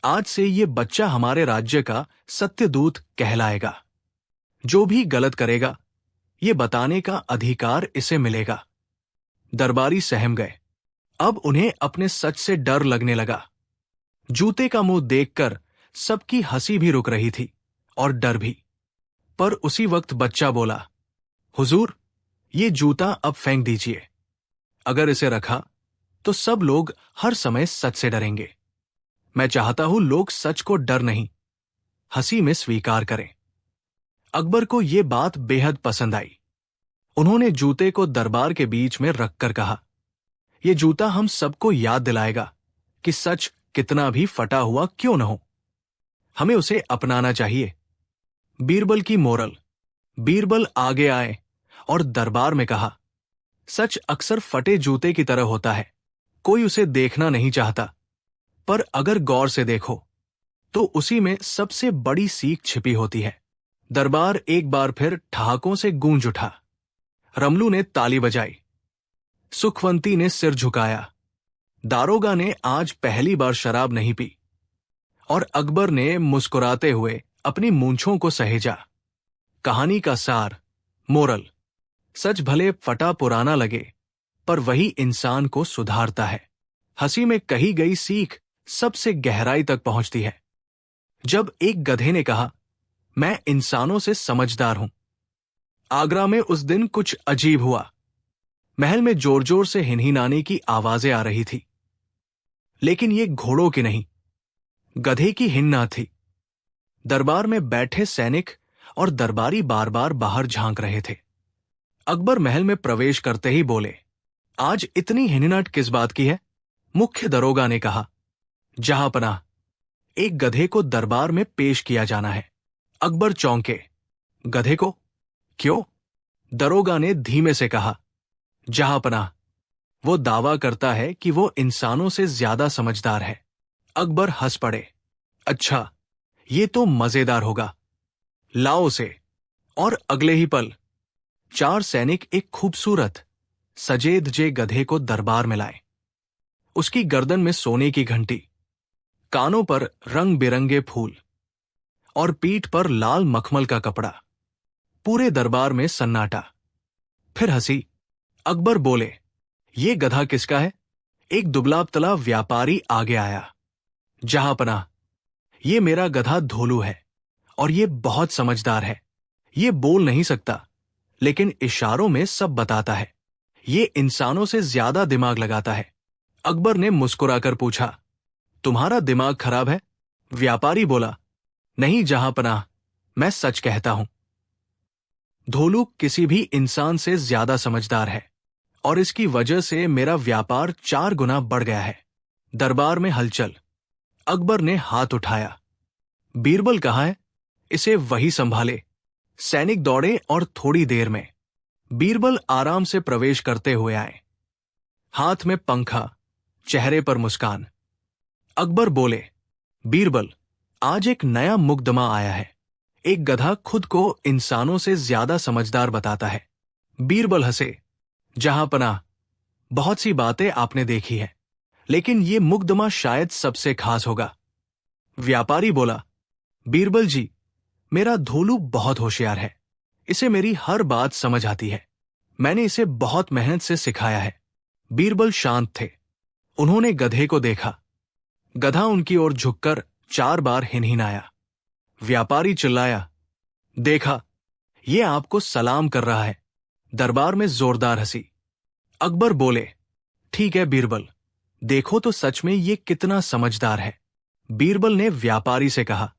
आज से ये बच्चा हमारे राज्य का सत्यदूत कहलाएगा। जो भी गलत करेगा, ये बताने का अधिकार इसे मिलेगा। दरबारी सहम गए। अब उन्हें अपने सच से डर लगने लगा। जूते का मुंह देखकर सबकी हंसी भी रुक रही थी और डर भी। पर उसी वक्त बच्चा बोला, हुजूर, ये जूता अब फेंक दीजिए। अगर इसे रखा तो सब लोग हर समय सच से डरेंगे। मैं चाहता हूं लोग सच को डर नहीं, हंसी में स्वीकार करें। अकबर को यह बात बेहद पसंद आई। उन्होंने जूते को दरबार के बीच में रखकर कहा, यह जूता हम सबको याद दिलाएगा कि सच कितना भी फटा हुआ क्यों न हो, हमें उसे अपनाना चाहिए। बीरबल की मोरल। बीरबल आगे आए और दरबार में कहा, सच अक्सर फटे जूते की तरह होता है, कोई उसे देखना नहीं चाहता, पर अगर गौर से देखो तो उसी में सबसे बड़ी सीख छिपी होती है। दरबार एक बार फिर ठहाकों से गूंज उठा। रमलू ने ताली बजाई, सुखवंती ने सिर झुकाया, दारोगा ने आज पहली बार शराब नहीं पी, और अकबर ने मुस्कुराते हुए अपनी मूंछों को सहेजा। कहानी का सार, मोरल: सच भले फटा पुराना लगे, पर वही इंसान को सुधारता है। हंसी में कही गई सीख सबसे गहराई तक पहुंचती है। जब एक गधे ने कहा, मैं इंसानों से समझदार हूं। आगरा में उस दिन कुछ अजीब हुआ। महल में जोर जोर से हिनहिनाने की आवाजें आ रही थी, लेकिन ये घोड़ों की नहीं, गधे की हिन्ना थी। दरबार में बैठे सैनिक और दरबारी बार बार बाहर झांक रहे थे। अकबर महल में प्रवेश करते ही बोले, आज इतनी हिनहट किस बात की है? मुख्य दरोगा ने कहा, जहांपनाह, एक गधे को दरबार में पेश किया जाना है। अकबर चौंके, गधे को? क्यों? दरोगा ने धीमे से कहा, जहांपनाह, वो दावा करता है कि वो इंसानों से ज्यादा समझदार है। अकबर हंस पड़े, अच्छा, ये तो मजेदार होगा, लाओ उसे। और अगले ही पल 4 सैनिक एक खूबसूरत सजेद जे गधे को दरबार में लाए। उसकी गर्दन में सोने की घंटी, कानों पर रंग बिरंगे फूल और पीठ पर लाल मखमल का कपड़ा। पूरे दरबार में सन्नाटा। फिर हंसी। अकबर बोले, ये गधा किसका है? एक दुबला पतला व्यापारी आगे आया, जहांपनाह, ये मेरा गधा धोलू है, और ये बहुत समझदार है। ये बोल नहीं सकता, लेकिन इशारों में सब बताता है। ये इंसानों से ज्यादा दिमाग लगाता है। अकबर ने मुस्कुराकर पूछा, तुम्हारा दिमाग खराब है? व्यापारी बोला, नहीं जहांपनाह, मैं सच कहता हूं। धोलू किसी भी इंसान से ज्यादा समझदार है, और इसकी वजह से मेरा व्यापार 4 गुना बढ़ गया है। दरबार में हलचल। अकबर ने हाथ उठाया, बीरबल कहाँ है? इसे वही संभाले। सैनिक दौड़े और थोड़ी देर में बीरबल आराम से प्रवेश करते हुए आए, हाथ में पंखा, चेहरे पर मुस्कान। अकबर बोले, बीरबल, आज एक नया मुकदमा आया है। एक गधा खुद को इंसानों से ज्यादा समझदार बताता है। बीरबल हंसे, जहांपनाह, बहुत सी बातें आपने देखी है, लेकिन ये मुकदमा शायद सबसे खास होगा। व्यापारी बोला, बीरबल जी, मेरा धोलू बहुत होशियार है। इसे मेरी हर बात समझ आती है। मैंने इसे बहुत मेहनत से सिखाया है। बीरबल शांत थे। उन्होंने गधे को देखा। गधा उनकी ओर झुककर 4 बार हिनहिनाया। व्यापारी चिल्लाया, देखा, ये आपको सलाम कर रहा है। दरबार में जोरदार हंसी। अकबर बोले, ठीक है बीरबल, देखो तो सच में ये कितना समझदार है। बीरबल ने व्यापारी से कहा,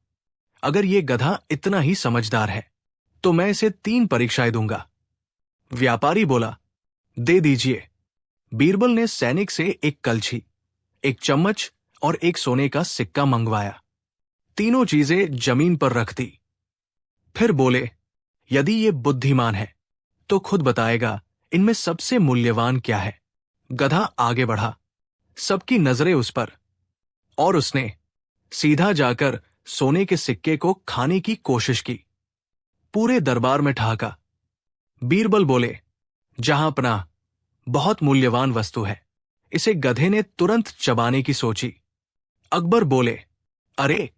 अगर ये गधा इतना ही समझदार है, तो मैं इसे 3 परीक्षाएं दूंगा। व्यापारी बोला, दे दीजिए। बीरबल ने सैनिक से एक कलछी, एक चम्मच और एक सोने का सिक्का मंगवाया। तीनों चीजें जमीन पर रख दी। फिर बोले, यदि ये बुद्धिमान है, तो खुद बताएगा इनमें सबसे मूल्यवान क्या है। गधा आगे बढ़ा, सबकी नजरें उस पर, और उसने सीधा जाकर सोने के सिक्के को खाने की कोशिश की। पूरे दरबार में ठहाका। बीरबल बोले, जहांपनाह, बहुत मूल्यवान वस्तु है। इसे गधे ने तुरंत चबाने की सोची। अकबर बोले, अरे,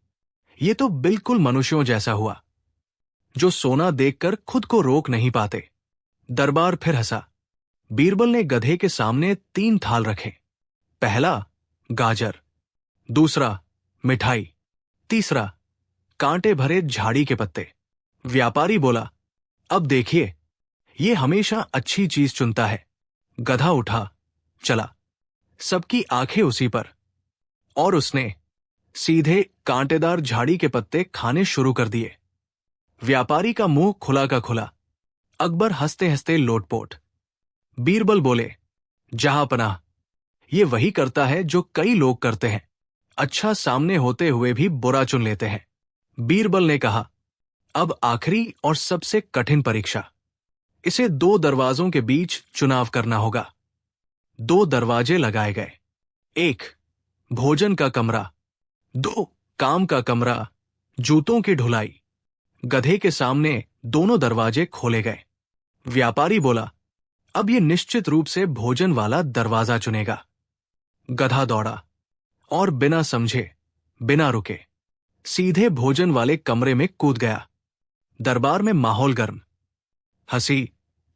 ये तो बिल्कुल मनुष्यों जैसा हुआ, जो सोना देखकर खुद को रोक नहीं पाते। दरबार फिर हंसा। बीरबल ने गधे के सामने 3 थाल रखे। पहला गाजर, दूसरा मिठाई, तीसरा कांटे भरे झाड़ी के पत्ते। व्यापारी बोला, अब देखिए, ये हमेशा अच्छी चीज चुनता है। गधा उठा, चला। सबकी आंखें उसी पर, और उसने सीधे कांटेदार झाड़ी के पत्ते खाने शुरू कर दिए। व्यापारी का मुंह खुला का खुला। अकबर हंसते हंसते लोटपोट। बीरबल बोले, जहांपनाह, ये वही करता है जो कई लोग करते हैं, अच्छा सामने होते हुए भी बुरा चुन लेते हैं। बीरबल ने कहा, अब आखिरी और सबसे कठिन परीक्षा। इसे 2 दरवाजों के बीच चुनाव करना होगा। 2 दरवाजे लगाए गए। 1 भोजन का कमरा, 2 काम का कमरा, जूतों की ढुलाई। गधे के सामने दोनों दरवाजे खोले गए। व्यापारी बोला, अब ये निश्चित रूप से भोजन वाला दरवाजा चुनेगा। गधा दौड़ा और बिना समझे, बिना रुके सीधे भोजन वाले कमरे में कूद गया। दरबार में माहौल गर्म, हंसी,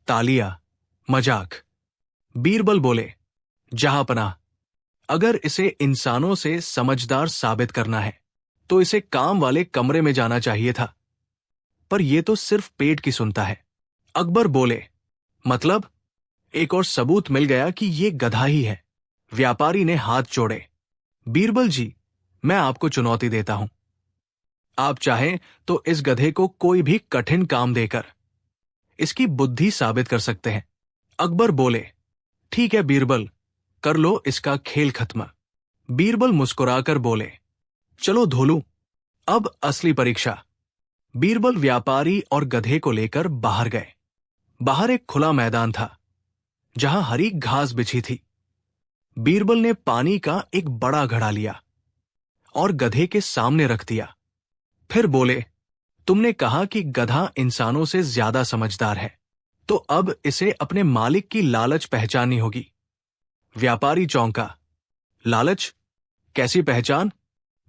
तालियां, मजाक। बीरबल बोले, जहांपनाह, अगर इसे इंसानों से समझदार साबित करना है तो इसे काम वाले कमरे में जाना चाहिए था, पर यह तो सिर्फ पेट की सुनता है। अकबर बोले, मतलब? एक और सबूत मिल गया कि यह गधा ही है। व्यापारी ने हाथ जोड़े। बीरबल जी, मैं आपको चुनौती देता हूं। आप चाहें तो इस गधे को कोई भी कठिन काम देकर इसकी बुद्धि साबित कर सकते हैं। अकबर बोले, ठीक है बीरबल, कर लो इसका खेल खत्म। बीरबल मुस्कुराकर बोले, चलो धोलू, अब असली परीक्षा। बीरबल व्यापारी और गधे को लेकर बाहर गए। बाहर एक खुला मैदान था जहां हरी घास बिछी थी। बीरबल ने पानी का एक बड़ा घड़ा लिया और गधे के सामने रख दिया। फिर बोले, तुमने कहा कि गधा इंसानों से ज्यादा समझदार है, तो अब इसे अपने मालिक की लालच पहचाननी होगी। व्यापारी चौंका। लालच? कैसी पहचान?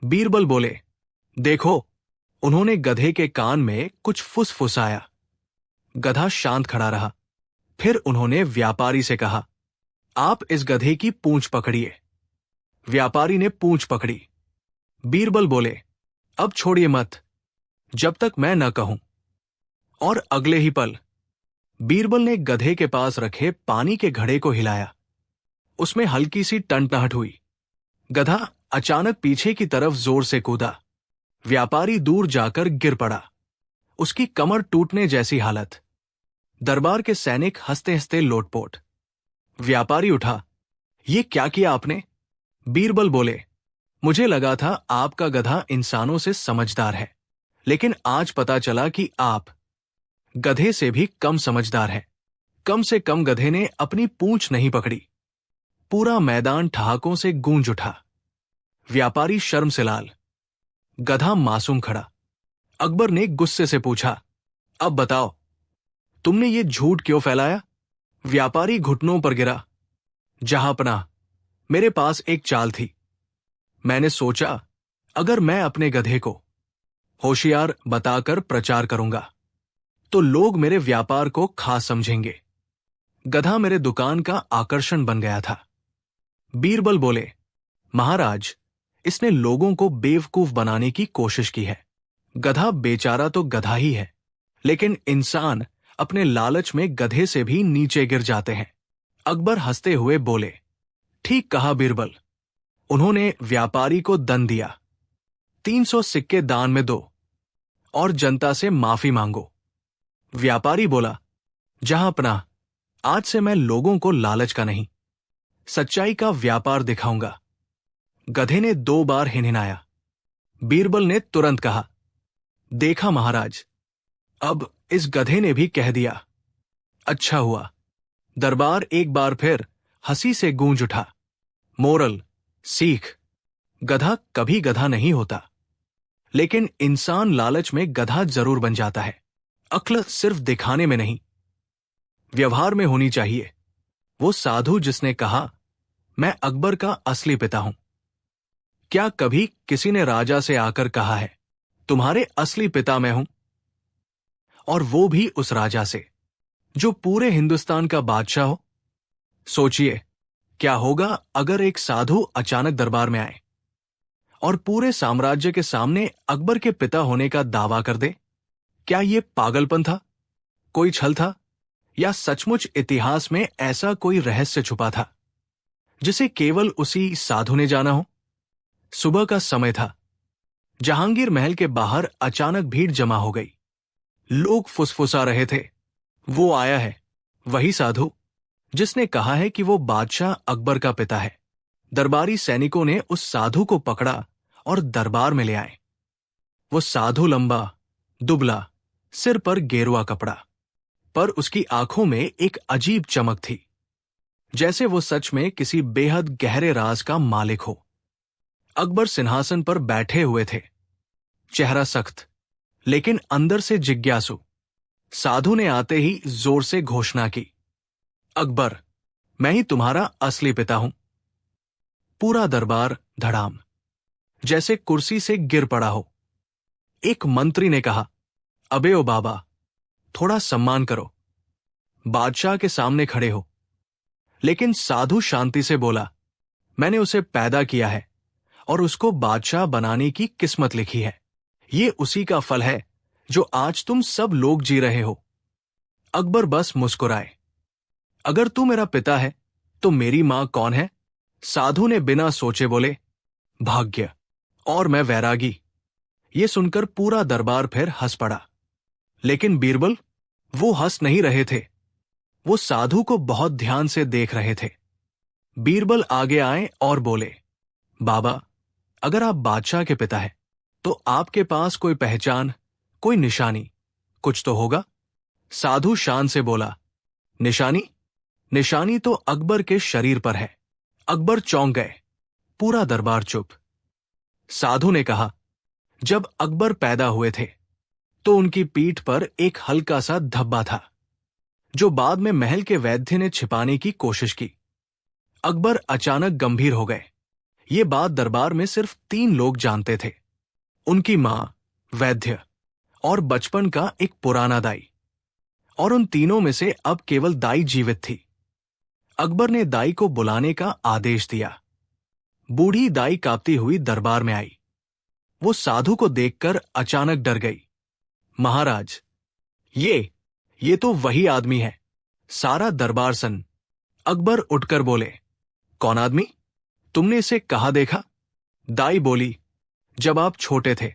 बीरबल बोले, देखो। उन्होंने गधे के कान में कुछ फुसफुसाया। गधा शांत खड़ा रहा। फिर उन्होंने व्यापारी से कहा, आप इस गधे की पूंछ पकड़िए। व्यापारी ने पूंछ पकड़ी। बीरबल बोले, अब छोड़िए मत जब तक मैं न कहूं। और अगले ही पल बीरबल ने गधे के पास रखे पानी के घड़े को हिलाया। उसमें हल्की सी टनटनाहट हुई। गधा अचानक पीछे की तरफ जोर से कूदा। व्यापारी दूर जाकर गिर पड़ा। उसकी कमर टूटने जैसी हालत। दरबार के सैनिक हंसते हंसते लोटपोट। व्यापारी उठा, ये क्या किया आपने? बीरबल बोले, मुझे लगा था आपका गधा इंसानों से समझदार है, लेकिन आज पता चला कि आप गधे से भी कम समझदार हैं। कम से कम गधे ने अपनी पूंछ नहीं पकड़ी। पूरा मैदान ठहाकों से गूंज उठा। व्यापारी शर्म से लाल, गधा मासूम खड़ा। अकबर ने गुस्से से पूछा, अब बताओ, तुमने ये झूठ क्यों फैलाया? व्यापारी घुटनों पर गिरा। जहांपनाह, मेरे पास एक चाल थी। मैंने सोचा, अगर मैं अपने गधे को होशियार बताकर प्रचार करूंगा तो लोग मेरे व्यापार को खास समझेंगे। गधा मेरे दुकान का आकर्षण बन गया था। बीरबल बोले, महाराज, इसने लोगों को बेवकूफ बनाने की कोशिश की है। गधा बेचारा तो गधा ही है, लेकिन इंसान अपने लालच में गधे से भी नीचे गिर जाते हैं। अकबर हंसते हुए बोले, ठीक कहा बीरबल। उन्होंने व्यापारी को दंड दिया। 300 सिक्के दान में दो और जनता से माफी मांगो। व्यापारी बोला, जहांपनाह, आज से मैं लोगों को लालच का नहीं, सच्चाई का व्यापार दिखाऊंगा। गधे ने 2 बार हिनहिनाया। बीरबल ने तुरंत कहा, देखा महाराज, अब इस गधे ने भी कह दिया। अच्छा हुआ। दरबार एक बार फिर हंसी से गूंज उठा। मोरल, सीख, गधा कभी गधा नहीं होता, लेकिन इंसान लालच में गधा जरूर बन जाता है। अक्ल सिर्फ दिखाने में नहीं, व्यवहार में होनी चाहिए। वो साधु जिसने कहा, मैं अकबर का असली पिता हूं। क्या कभी किसी ने राजा से आकर कहा है, तुम्हारे असली पिता मैं हूं? और वो भी उस राजा से जो पूरे हिंदुस्तान का बादशाह हो। सोचिए, क्या होगा अगर एक साधु अचानक दरबार में आए और पूरे साम्राज्य के सामने अकबर के पिता होने का दावा कर दे? क्या यह पागलपन था, कोई छल था, या सचमुच इतिहास में ऐसा कोई रहस्य छुपा था जिसे केवल उसी साधु ने जाना हो? सुबह का समय था। जहांगीर महल के बाहर अचानक भीड़ जमा हो गई। लोग फुसफुसा रहे थे, वो आया है, वही साधु जिसने कहा है कि वो बादशाह अकबर का पिता है। दरबारी सैनिकों ने उस साधु को पकड़ा और दरबार में ले आए। वो साधु लंबा, दुबला, सिर पर गेरुआ कपड़ा, पर उसकी आंखों में एक अजीब चमक थी, जैसे वो सच में किसी बेहद गहरे राज का मालिक हो। अकबर सिंहासन पर बैठे हुए थे, चेहरा सख्त लेकिन अंदर से जिज्ञासु। साधु ने आते ही जोर से घोषणा की, अकबर, मैं ही तुम्हारा असली पिता हूं। पूरा दरबार धड़ाम, जैसे कुर्सी से गिर पड़ा हो। एक मंत्री ने कहा, अबे ओ बाबा, थोड़ा सम्मान करो, बादशाह के सामने खड़े हो। लेकिन साधु शांति से बोला, मैंने उसे पैदा किया है और उसको बादशाह बनाने की किस्मत लिखी है। ये उसी का फल है जो आज तुम सब लोग जी रहे हो। अकबर बस मुस्कुराए। अगर तू मेरा पिता है तो मेरी मां कौन है? साधु ने बिना सोचे बोले, भाग्य, और मैं वैरागी। ये सुनकर पूरा दरबार फिर हंस पड़ा। लेकिन बीरबल, वो हंस नहीं रहे थे, वो साधु को बहुत ध्यान से देख रहे थे। बीरबल आगे आए और बोले, बाबा, अगर आप बादशाह के पिता हैं तो आपके पास कोई पहचान, कोई निशानी, कुछ तो होगा। साधु शान से बोला, निशानी? निशानी तो अकबर के शरीर पर है। अकबर चौंक गए। पूरा दरबार चुप। साधु ने कहा, जब अकबर पैदा हुए थे तो उनकी पीठ पर एक हल्का सा धब्बा था, जो बाद में महल के वैद्य ने छिपाने की कोशिश की। अकबर अचानक गंभीर हो गए। ये बात दरबार में सिर्फ 3 लोग जानते थे, उनकी मां, वैद्य और बचपन का एक पुराना दाई। और उन तीनों में से अब केवल दाई जीवित थी। अकबर ने दाई को बुलाने का आदेश दिया। बूढ़ी दाई कांपती हुई दरबार में आई। वो साधु को देखकर अचानक डर गई। महाराज, ये तो वही आदमी है। सारा दरबार सन। अकबर उठकर बोले, कौन आदमी? तुमने इसे कहाँ देखा? दाई बोली, जब आप छोटे थे,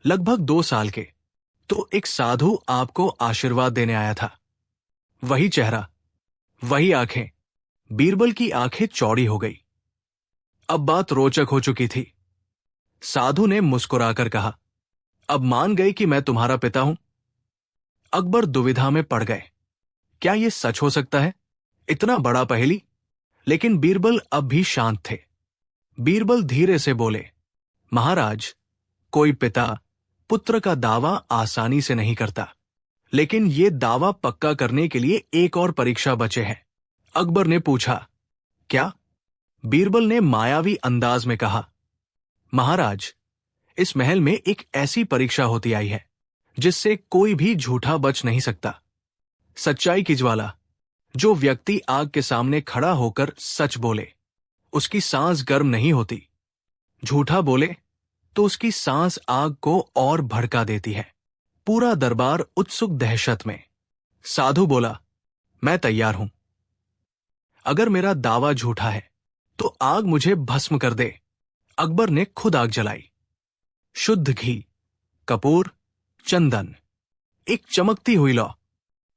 लगभग 2 साल के, तो एक साधु आपको आशीर्वाद देने आया था। वही चेहरा, वही आंखें। बीरबल की आंखें चौड़ी हो गई। अब बात रोचक हो चुकी थी। साधु ने मुस्कुराकर कहा, अब मान गए कि मैं तुम्हारा पिता हूं? अकबर दुविधा में पड़ गए। क्या यह सच हो सकता है? इतना बड़ा पहेली? लेकिन बीरबल अब भी शांत थे। बीरबल धीरे से बोले, महाराज, कोई पिता पुत्र का दावा आसानी से नहीं करता, लेकिन यह दावा पक्का करने के लिए एक और परीक्षा बचे हैं। अकबर ने पूछा, क्या? बीरबल ने मायावी अंदाज में कहा, महाराज, इस महल में एक ऐसी परीक्षा होती आई है जिससे कोई भी झूठा बच नहीं सकता। सच्चाई की ज्वाला। जो व्यक्ति आग के सामने खड़ा होकर सच बोले, उसकी सांस गर्म नहीं होती। झूठा बोले तो उसकी सांस आग को और भड़का देती है। पूरा दरबार उत्सुक दहशत में। साधु बोला, मैं तैयार हूं। अगर मेरा दावा झूठा है तो आग मुझे भस्म कर दे। अकबर ने खुद आग जलाई। शुद्ध घी, कपूर, चंदन, एक चमकती हुई लौ।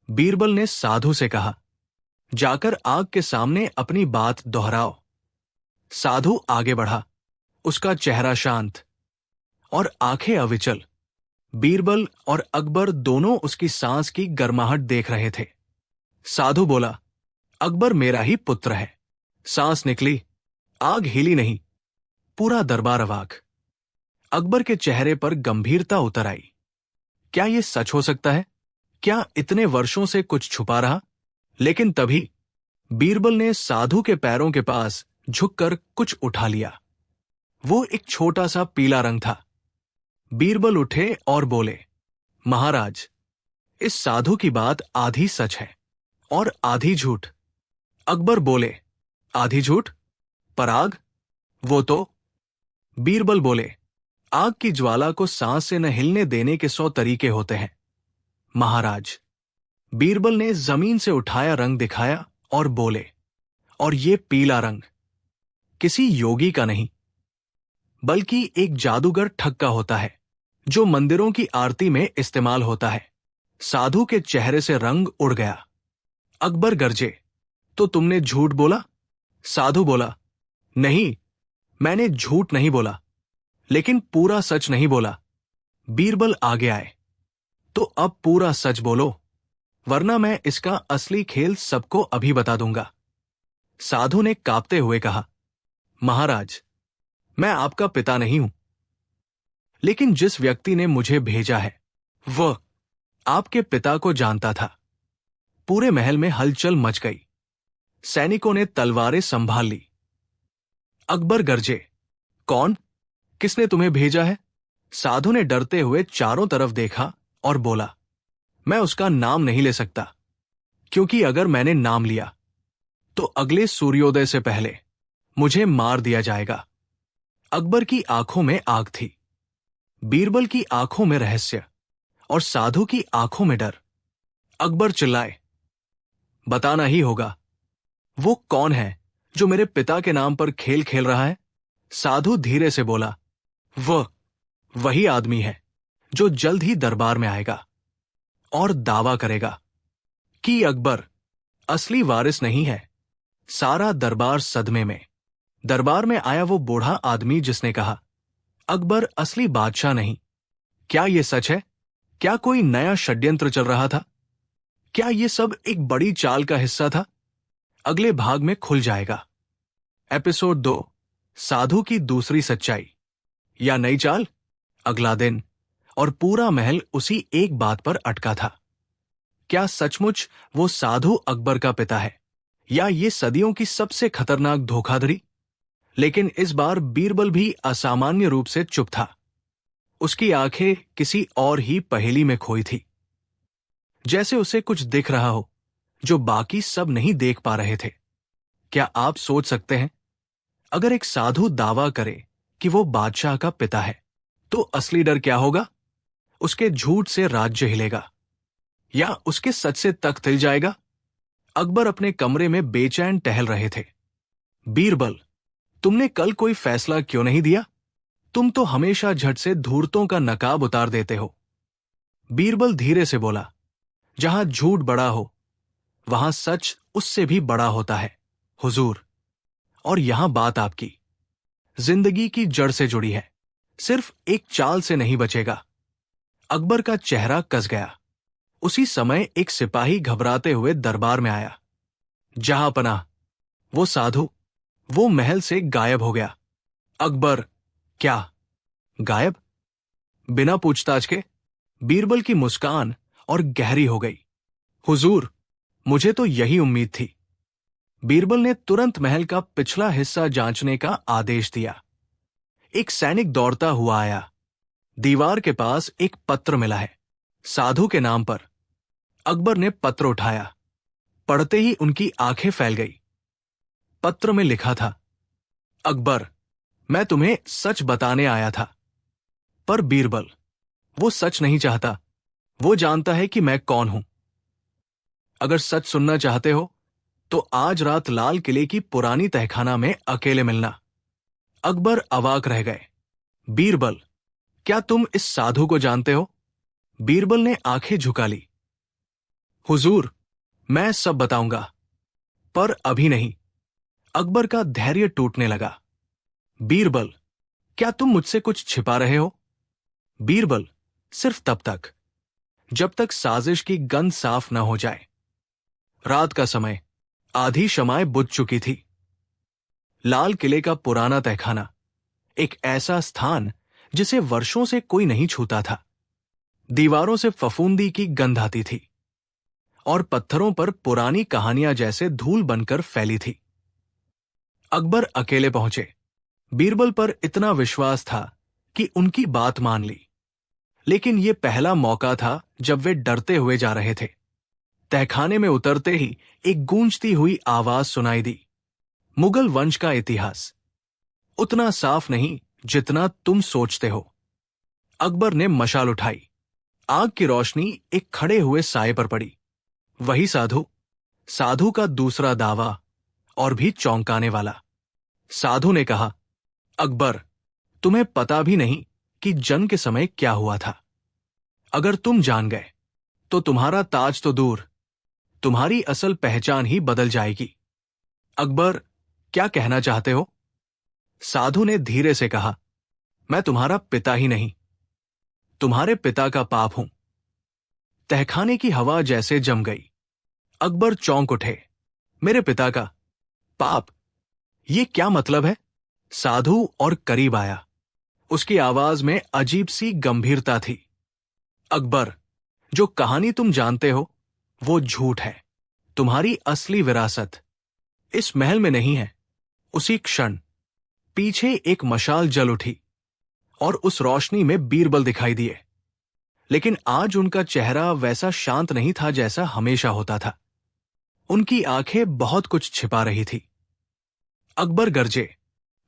बीरबल ने साधु से कहा, जाकर आग के सामने अपनी बात दोहराओ। साधु आगे बढ़ा। उसका चेहरा शांत और आंखें अविचल। बीरबल और अकबर दोनों उसकी सांस की गर्माहट देख रहे थे। साधु बोला, अकबर मेरा ही पुत्र है। सांस निकली, आग हिली नहीं। पूरा दरबार अवाक। अकबर के चेहरे पर गंभीरता उतर आई। क्या यह सच हो सकता है? क्या इतने वर्षों से कुछ छुपा रहा? लेकिन तभी बीरबल ने साधु के पैरों के पास झुककर कुछ उठा लिया। वो एक छोटा सा पीला रंग था। बीरबल उठे और बोले, महाराज, इस साधु की बात आधी सच है और आधी झूठ। अकबर बोले, आधी झूठ? पर आग? वो तो। बीरबल बोले, आग की ज्वाला को सांस से न हिलने देने के 100 तरीके होते हैं महाराज। बीरबल ने जमीन से उठाया रंग दिखाया और बोले, और ये पीला रंग किसी योगी का नहीं, बल्कि एक जादूगर ठग का होता है, जो मंदिरों की आरती में इस्तेमाल होता है। साधु के चेहरे से रंग उड़ गया। अकबर गरजे, तो तुमने झूठ बोला? साधु बोला, नहीं, मैंने झूठ नहीं बोला, लेकिन पूरा सच नहीं बोला। बीरबल आगे आए, तो अब पूरा सच बोलो, वरना मैं इसका असली खेल सबको अभी बता दूंगा। साधु ने कांपते हुए कहा, महाराज, मैं आपका पिता नहीं हूं, लेकिन जिस व्यक्ति ने मुझे भेजा है वह आपके पिता को जानता था। पूरे महल में हलचल मच गई। सैनिकों ने तलवारें संभाल ली। अकबर गरजे, कौन? किसने तुम्हें भेजा है? साधु ने डरते हुए चारों तरफ देखा और बोला, मैं उसका नाम नहीं ले सकता, क्योंकि अगर मैंने नाम लिया तो अगले सूर्योदय से पहले मुझे मार दिया जाएगा। अकबर की आंखों में आग थी, बीरबल की आंखों में रहस्य और साधु की आंखों में डर। अकबर चिल्लाए, बताना ही होगा। वो कौन है जो मेरे पिता के नाम पर खेल खेल रहा है? साधु धीरे से बोला, वह वही आदमी है जो जल्द ही दरबार में आएगा और दावा करेगा कि अकबर असली वारिस नहीं है। सारा दरबार सदमे में। दरबार में आया वो बूढ़ा आदमी जिसने कहा, अकबर असली बादशाह नहीं। क्या यह सच है? क्या कोई नया षड्यंत्र चल रहा था? क्या यह सब एक बड़ी चाल का हिस्सा था? अगले भाग में खुल जाएगा। एपिसोड 2, साधु की दूसरी सच्चाई या नई चाल। अगला दिन और पूरा महल उसी एक बात पर अटका था। क्या सचमुच वो साधु अकबर का पिता है, या ये सदियों की सबसे खतरनाक धोखाधड़ी? लेकिन इस बार बीरबल भी असामान्य रूप से चुप था। उसकी आंखें किसी और ही पहेली में खोई थी, जैसे उसे कुछ दिख रहा हो जो बाकी सब नहीं देख पा रहे थे। क्या आप सोच सकते हैं, अगर एक साधु दावा करे कि वो बादशाह का पिता है, तो असली डर क्या होगा? उसके झूठ से राज्य हिलेगा या उसके सच से तख्त हिल जाएगा? अकबर अपने कमरे में बेचैन टहल रहे थे। बीरबल, तुमने कल कोई फैसला क्यों नहीं दिया? तुम तो हमेशा झट से धूर्तों का नकाब उतार देते हो। बीरबल धीरे से बोला, जहां झूठ बड़ा हो वहां सच उससे भी बड़ा होता है हुजूर। और यहां बात आपकी जिंदगी की जड़ से जुड़ी है, सिर्फ एक चाल से नहीं बचेगा। अकबर का चेहरा कस गया। उसी समय एक सिपाही घबराते हुए दरबार में आया। जहां पनाह, वो साधु, वो महल से गायब हो गया। अकबर, क्या गायब? बिना पूछताछ के? बीरबल की मुस्कान और गहरी हो गई। हुजूर, मुझे तो यही उम्मीद थी। बीरबल ने तुरंत महल का पिछला हिस्सा जांचने का आदेश दिया। एक सैनिक दौड़ता हुआ आया। दीवार के पास एक पत्र मिला है, साधु के नाम पर। अकबर ने पत्र उठाया। पढ़ते ही उनकी आंखें फैल गई। पत्र में लिखा था, अकबर, मैं तुम्हें सच बताने आया था। पर बीरबल, वो सच नहीं चाहता। वो जानता है कि मैं कौन हूं। अगर सच सुनना चाहते हो तो आज रात लाल किले की पुरानी तहखाना में अकेले मिलना। अकबर अवाक रह गए। बीरबल, क्या तुम इस साधु को जानते हो? बीरबल ने आंखें झुका ली। हुजूर, मैं सब बताऊंगा, पर अभी नहीं। अकबर का धैर्य टूटने लगा। बीरबल, क्या तुम मुझसे कुछ छिपा रहे हो? बीरबल, सिर्फ तब तक जब तक साजिश की गंध साफ न हो जाए। रात का समय, आधी शमाएं बुझ चुकी थी। लाल किले का पुराना तहखाना, एक ऐसा स्थान जिसे वर्षों से कोई नहीं छूता था। दीवारों से फफूंदी की गंध आती थी और पत्थरों पर पुरानी कहानियां जैसे धूल बनकर फैली थी। अकबर अकेले पहुंचे। बीरबल पर इतना विश्वास था कि उनकी बात मान ली, लेकिन यह पहला मौका था जब वे डरते हुए जा रहे थे। तहखाने में उतरते ही एक गूंजती हुई आवाज सुनाई दी, मुगल वंश का इतिहास, उतना साफ नहीं जितना तुम सोचते हो। अकबर ने मशाल उठाई। आग की रोशनी एक खड़े हुए साए पर पड़ी। वही साधु, साधु का दूसरा दावा, और भी चौंकाने वाला। साधु ने कहा, अकबर, तुम्हें पता भी नहीं कि जंग के समय क्या हुआ था। अगर तुम जान गए तो तुम्हारा ताज तो दूर, तुम्हारी असल पहचान ही बदल जाएगी। अकबर, क्या कहना चाहते हो? साधु ने धीरे से कहा, मैं तुम्हारा पिता ही नहीं, तुम्हारे पिता का पाप हूं। तहखाने की हवा जैसे जम गई। अकबर चौंक उठे। मेरे पिता का पाप? ये क्या मतलब है? साधु और करीब आया। उसकी आवाज में अजीब सी गंभीरता थी। अकबर, जो कहानी तुम जानते हो वो झूठ है। तुम्हारी असली विरासत इस महल में नहीं है। उसी क्षण पीछे एक मशाल जल उठी और उस रोशनी में बीरबल दिखाई दिए। लेकिन आज उनका चेहरा वैसा शांत नहीं था जैसा हमेशा होता था। उनकी आंखें बहुत कुछ छिपा रही थी। अकबर गरजे,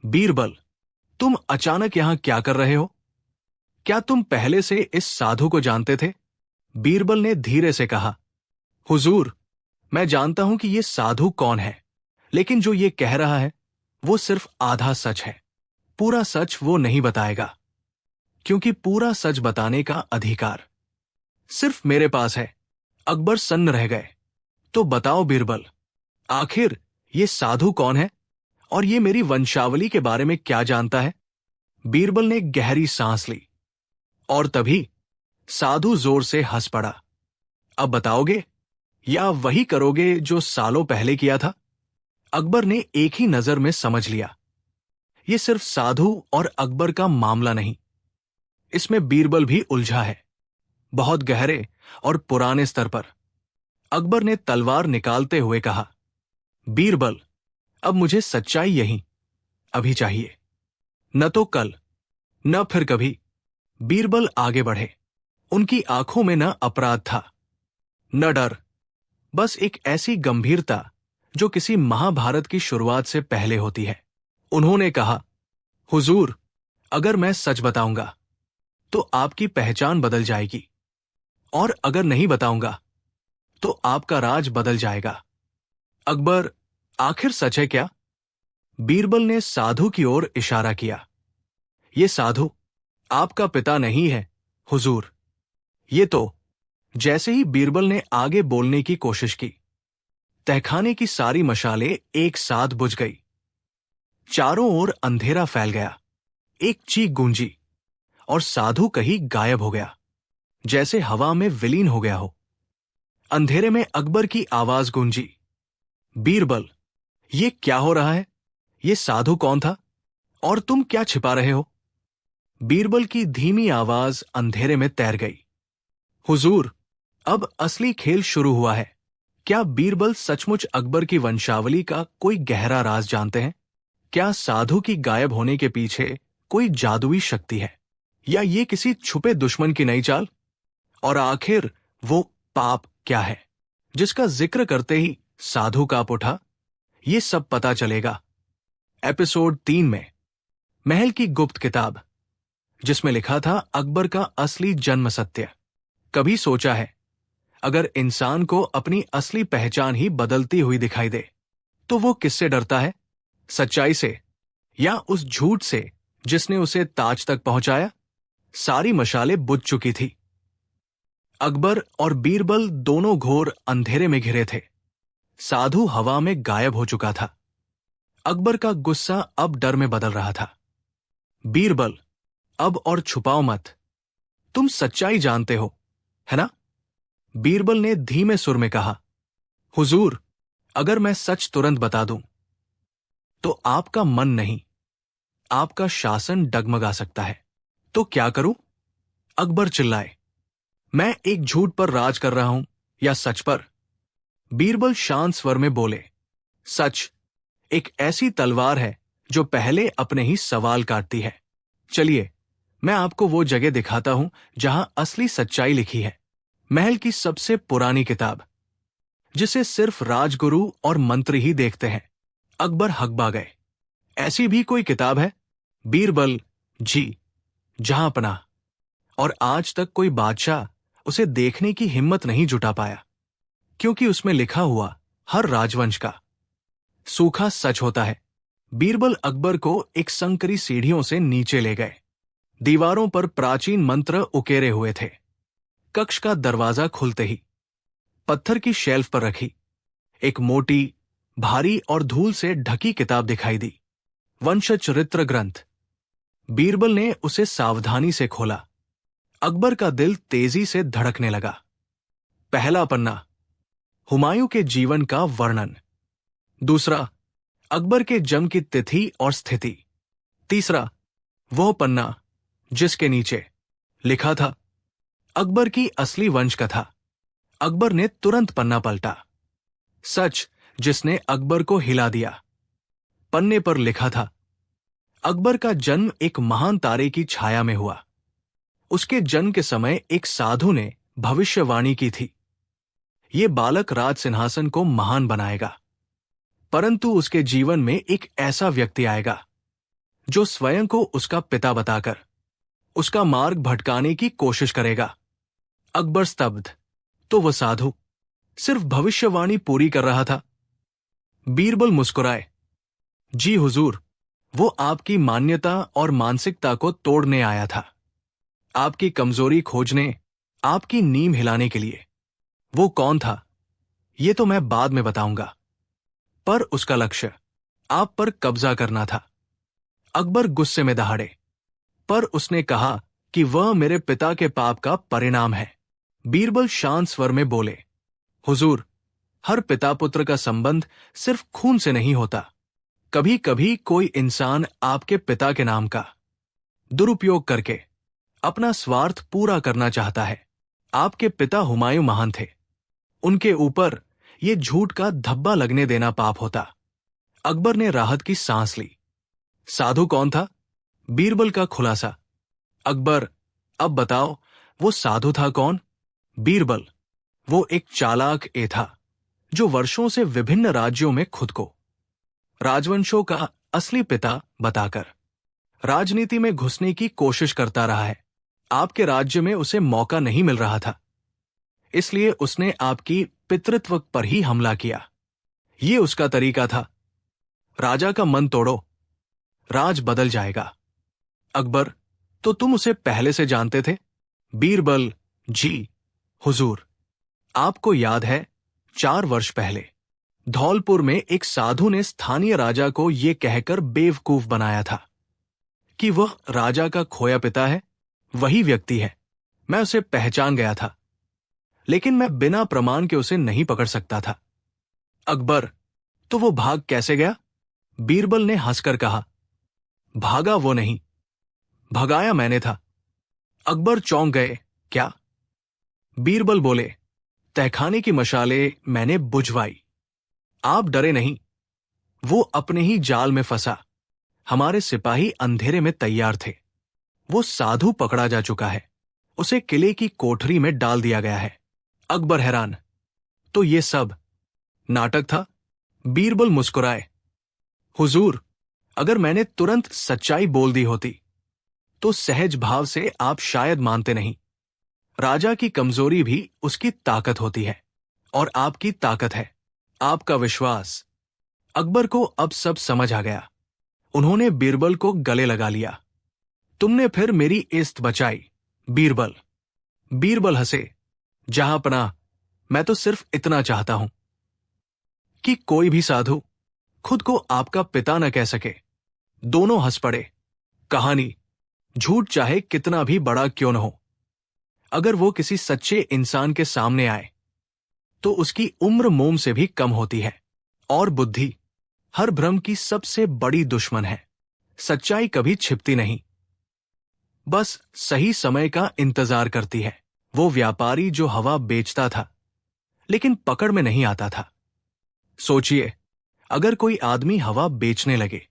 बीरबल, तुम अचानक यहां क्या कर रहे हो? क्या तुम पहले से इस साधु को जानते थे? बीरबल ने धीरे से कहा, हुजूर, मैं जानता हूं कि यह साधु कौन है, लेकिन जो ये कह रहा है वो सिर्फ आधा सच है। पूरा सच वो नहीं बताएगा, क्योंकि पूरा सच बताने का अधिकार सिर्फ मेरे पास है। अकबर सन्न रह गए। तो बताओ बीरबल, आखिर ये साधु कौन है और ये मेरी वंशावली के बारे में क्या जानता है? बीरबल ने गहरी सांस ली और तभी साधु जोर से हंस पड़ा। अब बताओगे या वही करोगे जो सालों पहले किया था? अकबर ने एक ही नजर में समझ लिया, ये सिर्फ साधु और अकबर का मामला नहीं, इसमें बीरबल भी उलझा है, बहुत गहरे और पुराने स्तर पर। अकबर ने तलवार निकालते हुए कहा, बीरबल, अब मुझे सच्चाई यहीं अभी चाहिए, न तो कल न फिर कभी। बीरबल आगे बढ़े। उनकी आंखों में न अपराध था न डर, बस एक ऐसी गंभीरता जो किसी महाभारत की शुरुआत से पहले होती है। उन्होंने कहा, हुजूर, अगर मैं सच बताऊंगा तो आपकी पहचान बदल जाएगी, और अगर नहीं बताऊंगा तो आपका राज बदल जाएगा। अकबर, आखिर सच है क्या? बीरबल ने साधु की ओर इशारा किया। ये साधु आपका पिता नहीं है, हुजूर। ये तो। जैसे ही बीरबल ने आगे बोलने की कोशिश की, तहखाने की सारी मशालें एक साथ बुझ गई। चारों ओर अंधेरा फैल गया। एक चीख गूंजी और साधु कहीं गायब हो गया, जैसे हवा में विलीन हो गया हो। अंधेरे में अकबर की आवाज गूंजी, बीरबल, ये क्या हो रहा है? ये साधु कौन था और तुम क्या छिपा रहे हो? बीरबल की धीमी आवाज अंधेरे में तैर गई, हुजूर, अब असली खेल शुरू हुआ है। क्या बीरबल सचमुच अकबर की वंशावली का कोई गहरा राज जानते हैं? क्या साधु की गायब होने के पीछे कोई जादुई शक्ति है, या ये किसी छुपे दुश्मन की नई चाल? और आखिर वो पाप क्या है जिसका जिक्र करते ही साधु कांप उठा? ये सब पता चलेगा एपिसोड 3 में, महल की गुप्त किताब, जिसमें लिखा था अकबर का असली जन्म सत्य। कभी सोचा है, अगर इंसान को अपनी असली पहचान ही बदलती हुई दिखाई दे तो वो किससे डरता है? सच्चाई से या उस झूठ से जिसने उसे ताज तक पहुंचाया? सारी मशालें बुझ चुकी थी। अकबर और बीरबल दोनों घोर अंधेरे में घिरे थे। साधु हवा में गायब हो चुका था। अकबर का गुस्सा अब डर में बदल रहा था। बीरबल, अब और छुपाओ मत, तुम सच्चाई जानते हो, है ना? बीरबल ने धीमे सुर में कहा, हुजूर, अगर मैं सच तुरंत बता दूं तो आपका मन नहीं, आपका शासन डगमगा सकता है। तो क्या करूं? अकबर चिल्लाए, मैं एक झूठ पर राज कर रहा हूं या सच पर? बीरबल शांत स्वर में बोले, सच एक ऐसी तलवार है जो पहले अपने ही सवाल काटती है। चलिए, मैं आपको वो जगह दिखाता हूं जहां असली सच्चाई लिखी है। महल की सबसे पुरानी किताब, जिसे सिर्फ राजगुरु और मंत्री ही देखते हैं। अकबर हकबा गए, ऐसी भी कोई किताब है? बीरबल, जी, जहां पनाह। और आज तक कोई बादशाह उसे देखने की हिम्मत नहीं जुटा पाया, क्योंकि उसमें लिखा हुआ हर राजवंश का सूखा सच होता है। बीरबल अकबर को एक संकरी सीढ़ियों से नीचे ले गए। दीवारों पर प्राचीन मंत्र उकेरे हुए थे। कक्ष का दरवाजा खुलते ही पत्थर की शेल्फ पर रखी एक मोटी, भारी और धूल से ढकी किताब दिखाई दी, वंशचरित्र ग्रंथ। बीरबल ने उसे सावधानी से खोला। अकबर का दिल तेजी से धड़कने लगा। पहला पन्ना, हुमायूं के जीवन का वर्णन। दूसरा, अकबर के जन्म की तिथि और स्थिति। तीसरा, वो पन्ना जिसके नीचे लिखा था अकबर की असली वंश कथा। अकबर ने तुरंत पन्ना पलटा। सच जिसने अकबर को हिला दिया। पन्ने पर लिखा था, अकबर का जन्म एक महान तारे की छाया में हुआ। उसके जन्म के समय एक साधु ने भविष्यवाणी की थी, ये बालक राज सिंहासन को महान बनाएगा, परंतु उसके जीवन में एक ऐसा व्यक्ति आएगा जो स्वयं को उसका पिता बताकर उसका मार्ग भटकाने की कोशिश करेगा। अकबर स्तब्ध। तो वह साधु सिर्फ भविष्यवाणी पूरी कर रहा था। बीरबल मुस्कुराए। जी हुजूर, वो आपकी मान्यता और मानसिकता को तोड़ने आया था, आपकी कमजोरी खोजने, आपकी नींव हिलाने के लिए। वो कौन था ये तो मैं बाद में बताऊंगा, पर उसका लक्ष्य आप पर कब्जा करना था। अकबर गुस्से में दहाड़े, पर उसने कहा कि वह मेरे पिता के पाप का परिणाम है। बीरबल शांत स्वर में बोले, हुजूर, हर पिता पुत्र का संबंध सिर्फ खून से नहीं होता। कभी कभी कोई इंसान आपके पिता के नाम का दुरुपयोग करके अपना स्वार्थ पूरा करना चाहता है। आपके पिता हुमायूं महान थे, उनके ऊपर ये झूठ का धब्बा लगने देना पाप होता। अकबर ने राहत की सांस ली। साधु कौन था? बीरबल का खुलासा। अकबर, अब बताओ वो साधु था कौन? बीरबल, वो एक चालाक था जो वर्षों से विभिन्न राज्यों में खुद को राजवंशों का असली पिता बताकर राजनीति में घुसने की कोशिश करता रहा है। आपके राज्य में उसे मौका नहीं मिल रहा था, इसलिए उसने आपकी पितृत्व पर ही हमला किया। ये उसका तरीका था। राजा का मन तोड़ो, राज बदल जाएगा। अकबर, तो तुम उसे पहले से जानते थे? बीरबल, जी हुजूर, आपको याद है 4 वर्ष पहले धौलपुर में एक साधु ने स्थानीय राजा को यह कहकर बेवकूफ बनाया था कि वह राजा का खोया पिता है। वही व्यक्ति है। मैं उसे पहचान गया था, लेकिन मैं बिना प्रमाण के उसे नहीं पकड़ सकता था। अकबर, तो वो भाग कैसे गया? बीरबल ने हंसकर कहा, भागा वो नहीं, भगाया मैंने था। अकबर चौंक गए। क्या? बीरबल बोले, तहखाने की मशाले मैंने बुझवाई। आप डरे नहीं, वो अपने ही जाल में फंसा। हमारे सिपाही अंधेरे में तैयार थे। वो साधु पकड़ा जा चुका है, उसे किले की कोठरी में डाल दिया गया है। अकबर हैरान, तो ये सब नाटक था? बीरबल मुस्कुराए, हुजूर, अगर मैंने तुरंत सच्चाई बोल दी होती तो सहज भाव से आप शायद मानते नहीं। राजा की कमजोरी भी उसकी ताकत होती है, और आपकी ताकत है आपका विश्वास। अकबर को अब सब समझ आ गया। उन्होंने बीरबल को गले लगा लिया। तुमने फिर मेरी इज्जत बचाई बीरबल। बीरबल हंसे, जहां पनाह, मैं तो सिर्फ इतना चाहता हूं कि कोई भी साधु खुद को आपका पिता न कह सके। दोनों हंस पड़े। कहानी झूठ चाहे कितना भी बड़ा क्यों न हो, अगर वो किसी सच्चे इंसान के सामने आए तो उसकी उम्र मोम से भी कम होती है। और बुद्धि हर भ्रम की सबसे बड़ी दुश्मन है। सच्चाई कभी छिपती नहीं, बस सही समय का इंतजार करती है। वो व्यापारी जो हवा बेचता था लेकिन पकड़ में नहीं आता था। सोचिए, अगर कोई आदमी हवा बेचने लगे,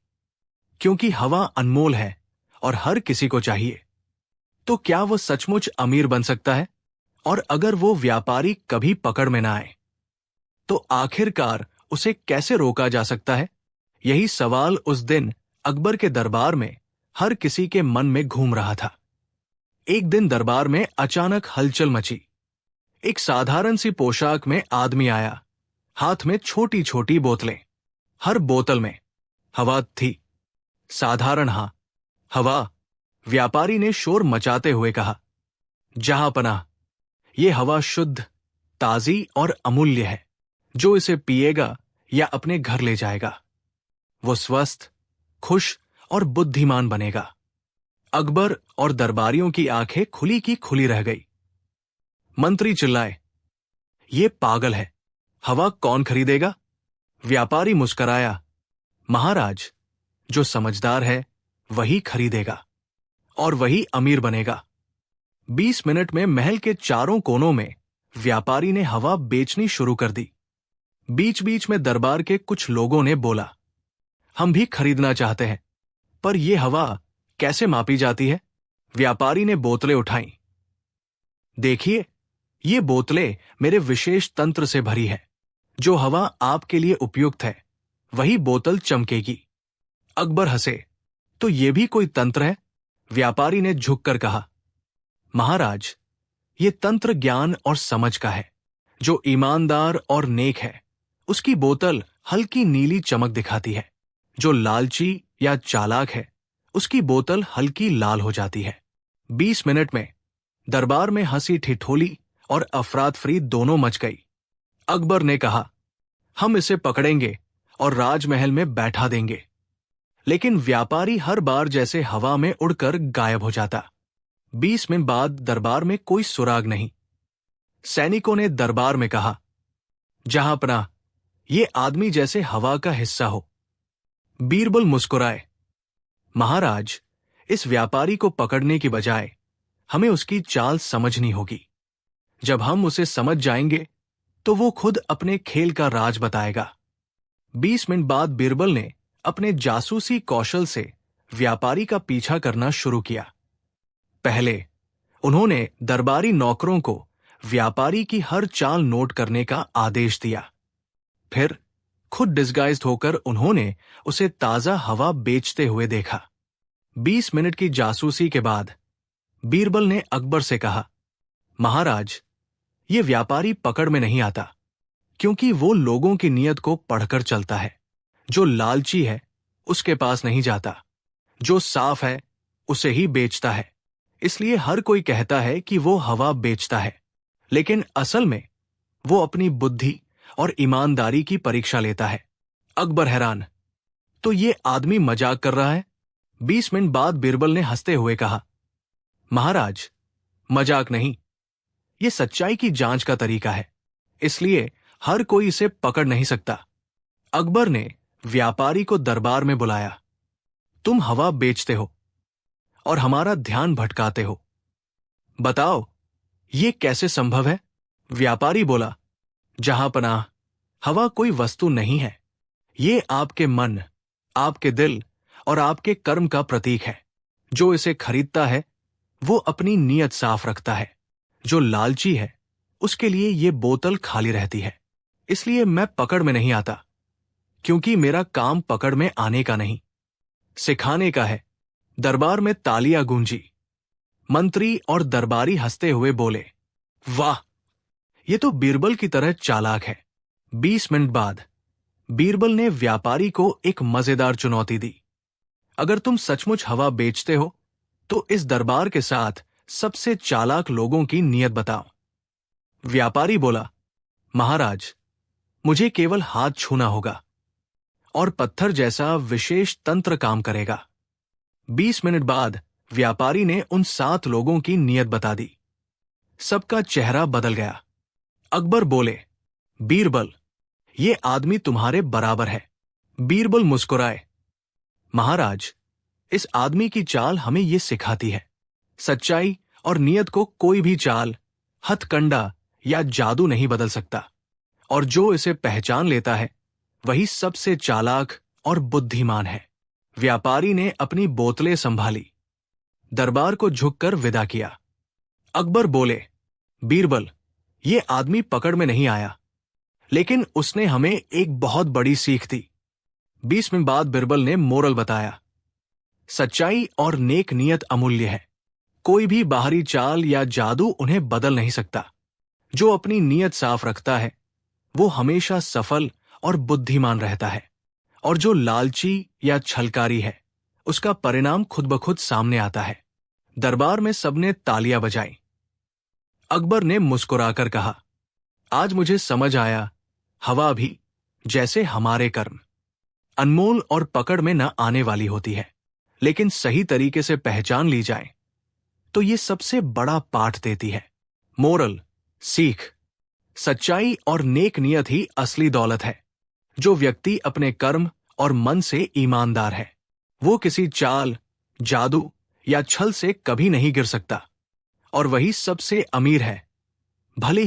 क्योंकि हवा अनमोल है और हर किसी को चाहिए, तो क्या वो सचमुच अमीर बन सकता है? और अगर वो व्यापारी कभी पकड़ में ना आए, तो आखिरकार उसे कैसे रोका जा सकता है? यही सवाल उस दिन अकबर के दरबार में हर किसी के मन में घूम रहा था। एक दिन दरबार में अचानक हलचल मची। एक साधारण सी पोशाक में आदमी आया, हाथ में छोटी छोटी बोतलें। हर बोतल में हवा थी। साधारण हवा। व्यापारी ने शोर मचाते हुए कहा, जहां पनाह, ये हवा शुद्ध, ताजी और अमूल्य है। जो इसे पिएगा या अपने घर ले जाएगा, वो स्वस्थ, खुश और बुद्धिमान बनेगा। अकबर और दरबारियों की आंखें खुली की खुली रह गई। मंत्री चिल्लाए, ये पागल है, हवा कौन खरीदेगा? व्यापारी मुस्कराया, महाराज, जो समझदार है वही खरीदेगा और वही अमीर बनेगा। 20 मिनट में महल के चारों कोनों में व्यापारी ने हवा बेचनी शुरू कर दी। बीच बीच में दरबार के कुछ लोगों ने बोला, हम भी खरीदना चाहते हैं, पर यह हवा कैसे मापी जाती है? व्यापारी ने बोतलें उठाईं। देखिए, ये बोतलें मेरे विशेष तंत्र से भरी है। जो हवा आपके लिए उपयुक्त है, वही बोतल चमकेगी। अकबर हंसे, तो ये भी कोई तंत्र है? व्यापारी ने झुककर कहा, महाराज, ये तंत्र ज्ञान और समझ का है। जो ईमानदार और नेक है, उसकी बोतल हल्की नीली चमक दिखाती है। जो लालची या चालाक है, उसकी बोतल हल्की लाल हो जाती है। 20 मिनट में दरबार में हंसी ठिठोली और अफरातफरी दोनों मच गई। अकबर ने कहा, हम इसे पकड़ेंगे और राजमहल में बैठा देंगे। लेकिन व्यापारी हर बार जैसे हवा में उड़कर गायब हो जाता। 20 मिनट बाद दरबार में कोई सुराग नहीं। सैनिकों ने दरबार में कहा, जहांपनाह, ये आदमी जैसे हवा का हिस्सा हो। बीरबल मुस्कुराए, महाराज, इस व्यापारी को पकड़ने की बजाय हमें उसकी चाल समझनी होगी। जब हम उसे समझ जाएंगे तो वो खुद अपने खेल का राज बताएगा। 20 मिनट बाद बीरबल ने अपने जासूसी कौशल से व्यापारी का पीछा करना शुरू किया। पहले उन्होंने दरबारी नौकरों को व्यापारी की हर चाल नोट करने का आदेश दिया। फिर खुद डिस्गाइज्ड होकर उन्होंने उसे ताजा हवा बेचते हुए देखा। 20 मिनट की जासूसी के बाद बीरबल ने अकबर से कहा, महाराज, ये व्यापारी पकड़ में नहीं आता, क्योंकि वो लोगों की नीयत को पढ़कर चलता है। जो लालची है, उसके पास नहीं जाता। जो साफ है, उसे ही बेचता है। इसलिए हर कोई कहता है कि वो हवा बेचता है, लेकिन असल में वो अपनी बुद्धि और ईमानदारी की परीक्षा लेता है। अकबर हैरान, तो ये आदमी मजाक कर रहा है? 20 मिनट बाद बीरबल ने हंसते हुए कहा, महाराज, मजाक नहीं, ये सच्चाई की जांच का तरीका है, इसलिए हर कोई इसे पकड़ नहीं सकता। अकबर ने व्यापारी को दरबार में बुलाया। तुम हवा बेचते हो और हमारा ध्यान भटकाते हो। बताओ, ये कैसे संभव है? व्यापारी बोला, जहांपनाह, हवा कोई वस्तु नहीं है। ये आपके मन, आपके दिल और आपके कर्म का प्रतीक है। जो इसे खरीदता है, वो अपनी नीयत साफ रखता है। जो लालची है, उसके लिए ये बोतल खाली रहती है। इसलिए मैं पकड़ में नहीं आता, क्योंकि मेरा काम पकड़ में आने का नहीं, सिखाने का है। दरबार में तालियां गूंजी। मंत्री और दरबारी हंसते हुए बोले, वाह, ये तो बीरबल की तरह चालाक है। 20 मिनट बाद बीरबल ने व्यापारी को एक मजेदार चुनौती दी। अगर तुम सचमुच हवा बेचते हो, तो इस दरबार के साथ सबसे चालाक लोगों की नीयत बताओ। व्यापारी बोला, महाराज, मुझे केवल हाथ छूना होगा और पत्थर जैसा विशेष तंत्र काम करेगा। 20 मिनट बाद व्यापारी ने उन 7 लोगों की नीयत बता दी। सबका चेहरा बदल गया। अकबर बोले, बीरबल, ये आदमी तुम्हारे बराबर है। बीरबल मुस्कुराए, महाराज, इस आदमी की चाल हमें ये सिखाती है, सच्चाई और नीयत को कोई भी चाल, हथकंडा या जादू नहीं बदल सकता, और जो इसे पहचान लेता है, वही सबसे चालाक और बुद्धिमान है। व्यापारी ने अपनी बोतलें संभाली, दरबार को झुककर विदा किया। अकबर बोले, बीरबल, ये आदमी पकड़ में नहीं आया, लेकिन उसने हमें एक बहुत बड़ी सीख दी। 20 मिनट बाद बीरबल ने मोरल बताया, सच्चाई और नेक नियत अमूल्य है। कोई भी बाहरी चाल या जादू उन्हें बदल नहीं सकता। जो अपनी नियत साफ रखता है, वो हमेशा सफल और बुद्धिमान रहता है, और जो लालची या छलकारी है, उसका परिणाम खुद ब खुद सामने आता है। दरबार में सबने तालियां बजाई। अकबर ने मुस्कुराकर कहा, आज मुझे समझ आया, हवा भी जैसे हमारे कर्म अनमोल और पकड़ में न आने वाली होती है, लेकिन सही तरीके से पहचान ली जाए तो ये सबसे बड़ा पाठ देती है। मोरल, सीख, सच्चाई और नेक नियत ही असली दौलत है। जो व्यक्ति अपने कर्म और मन से ईमानदार है, वो किसी चाल, जादू या छल से कभी नहीं गिर सकता और वही सबसे अमीर है, भले ही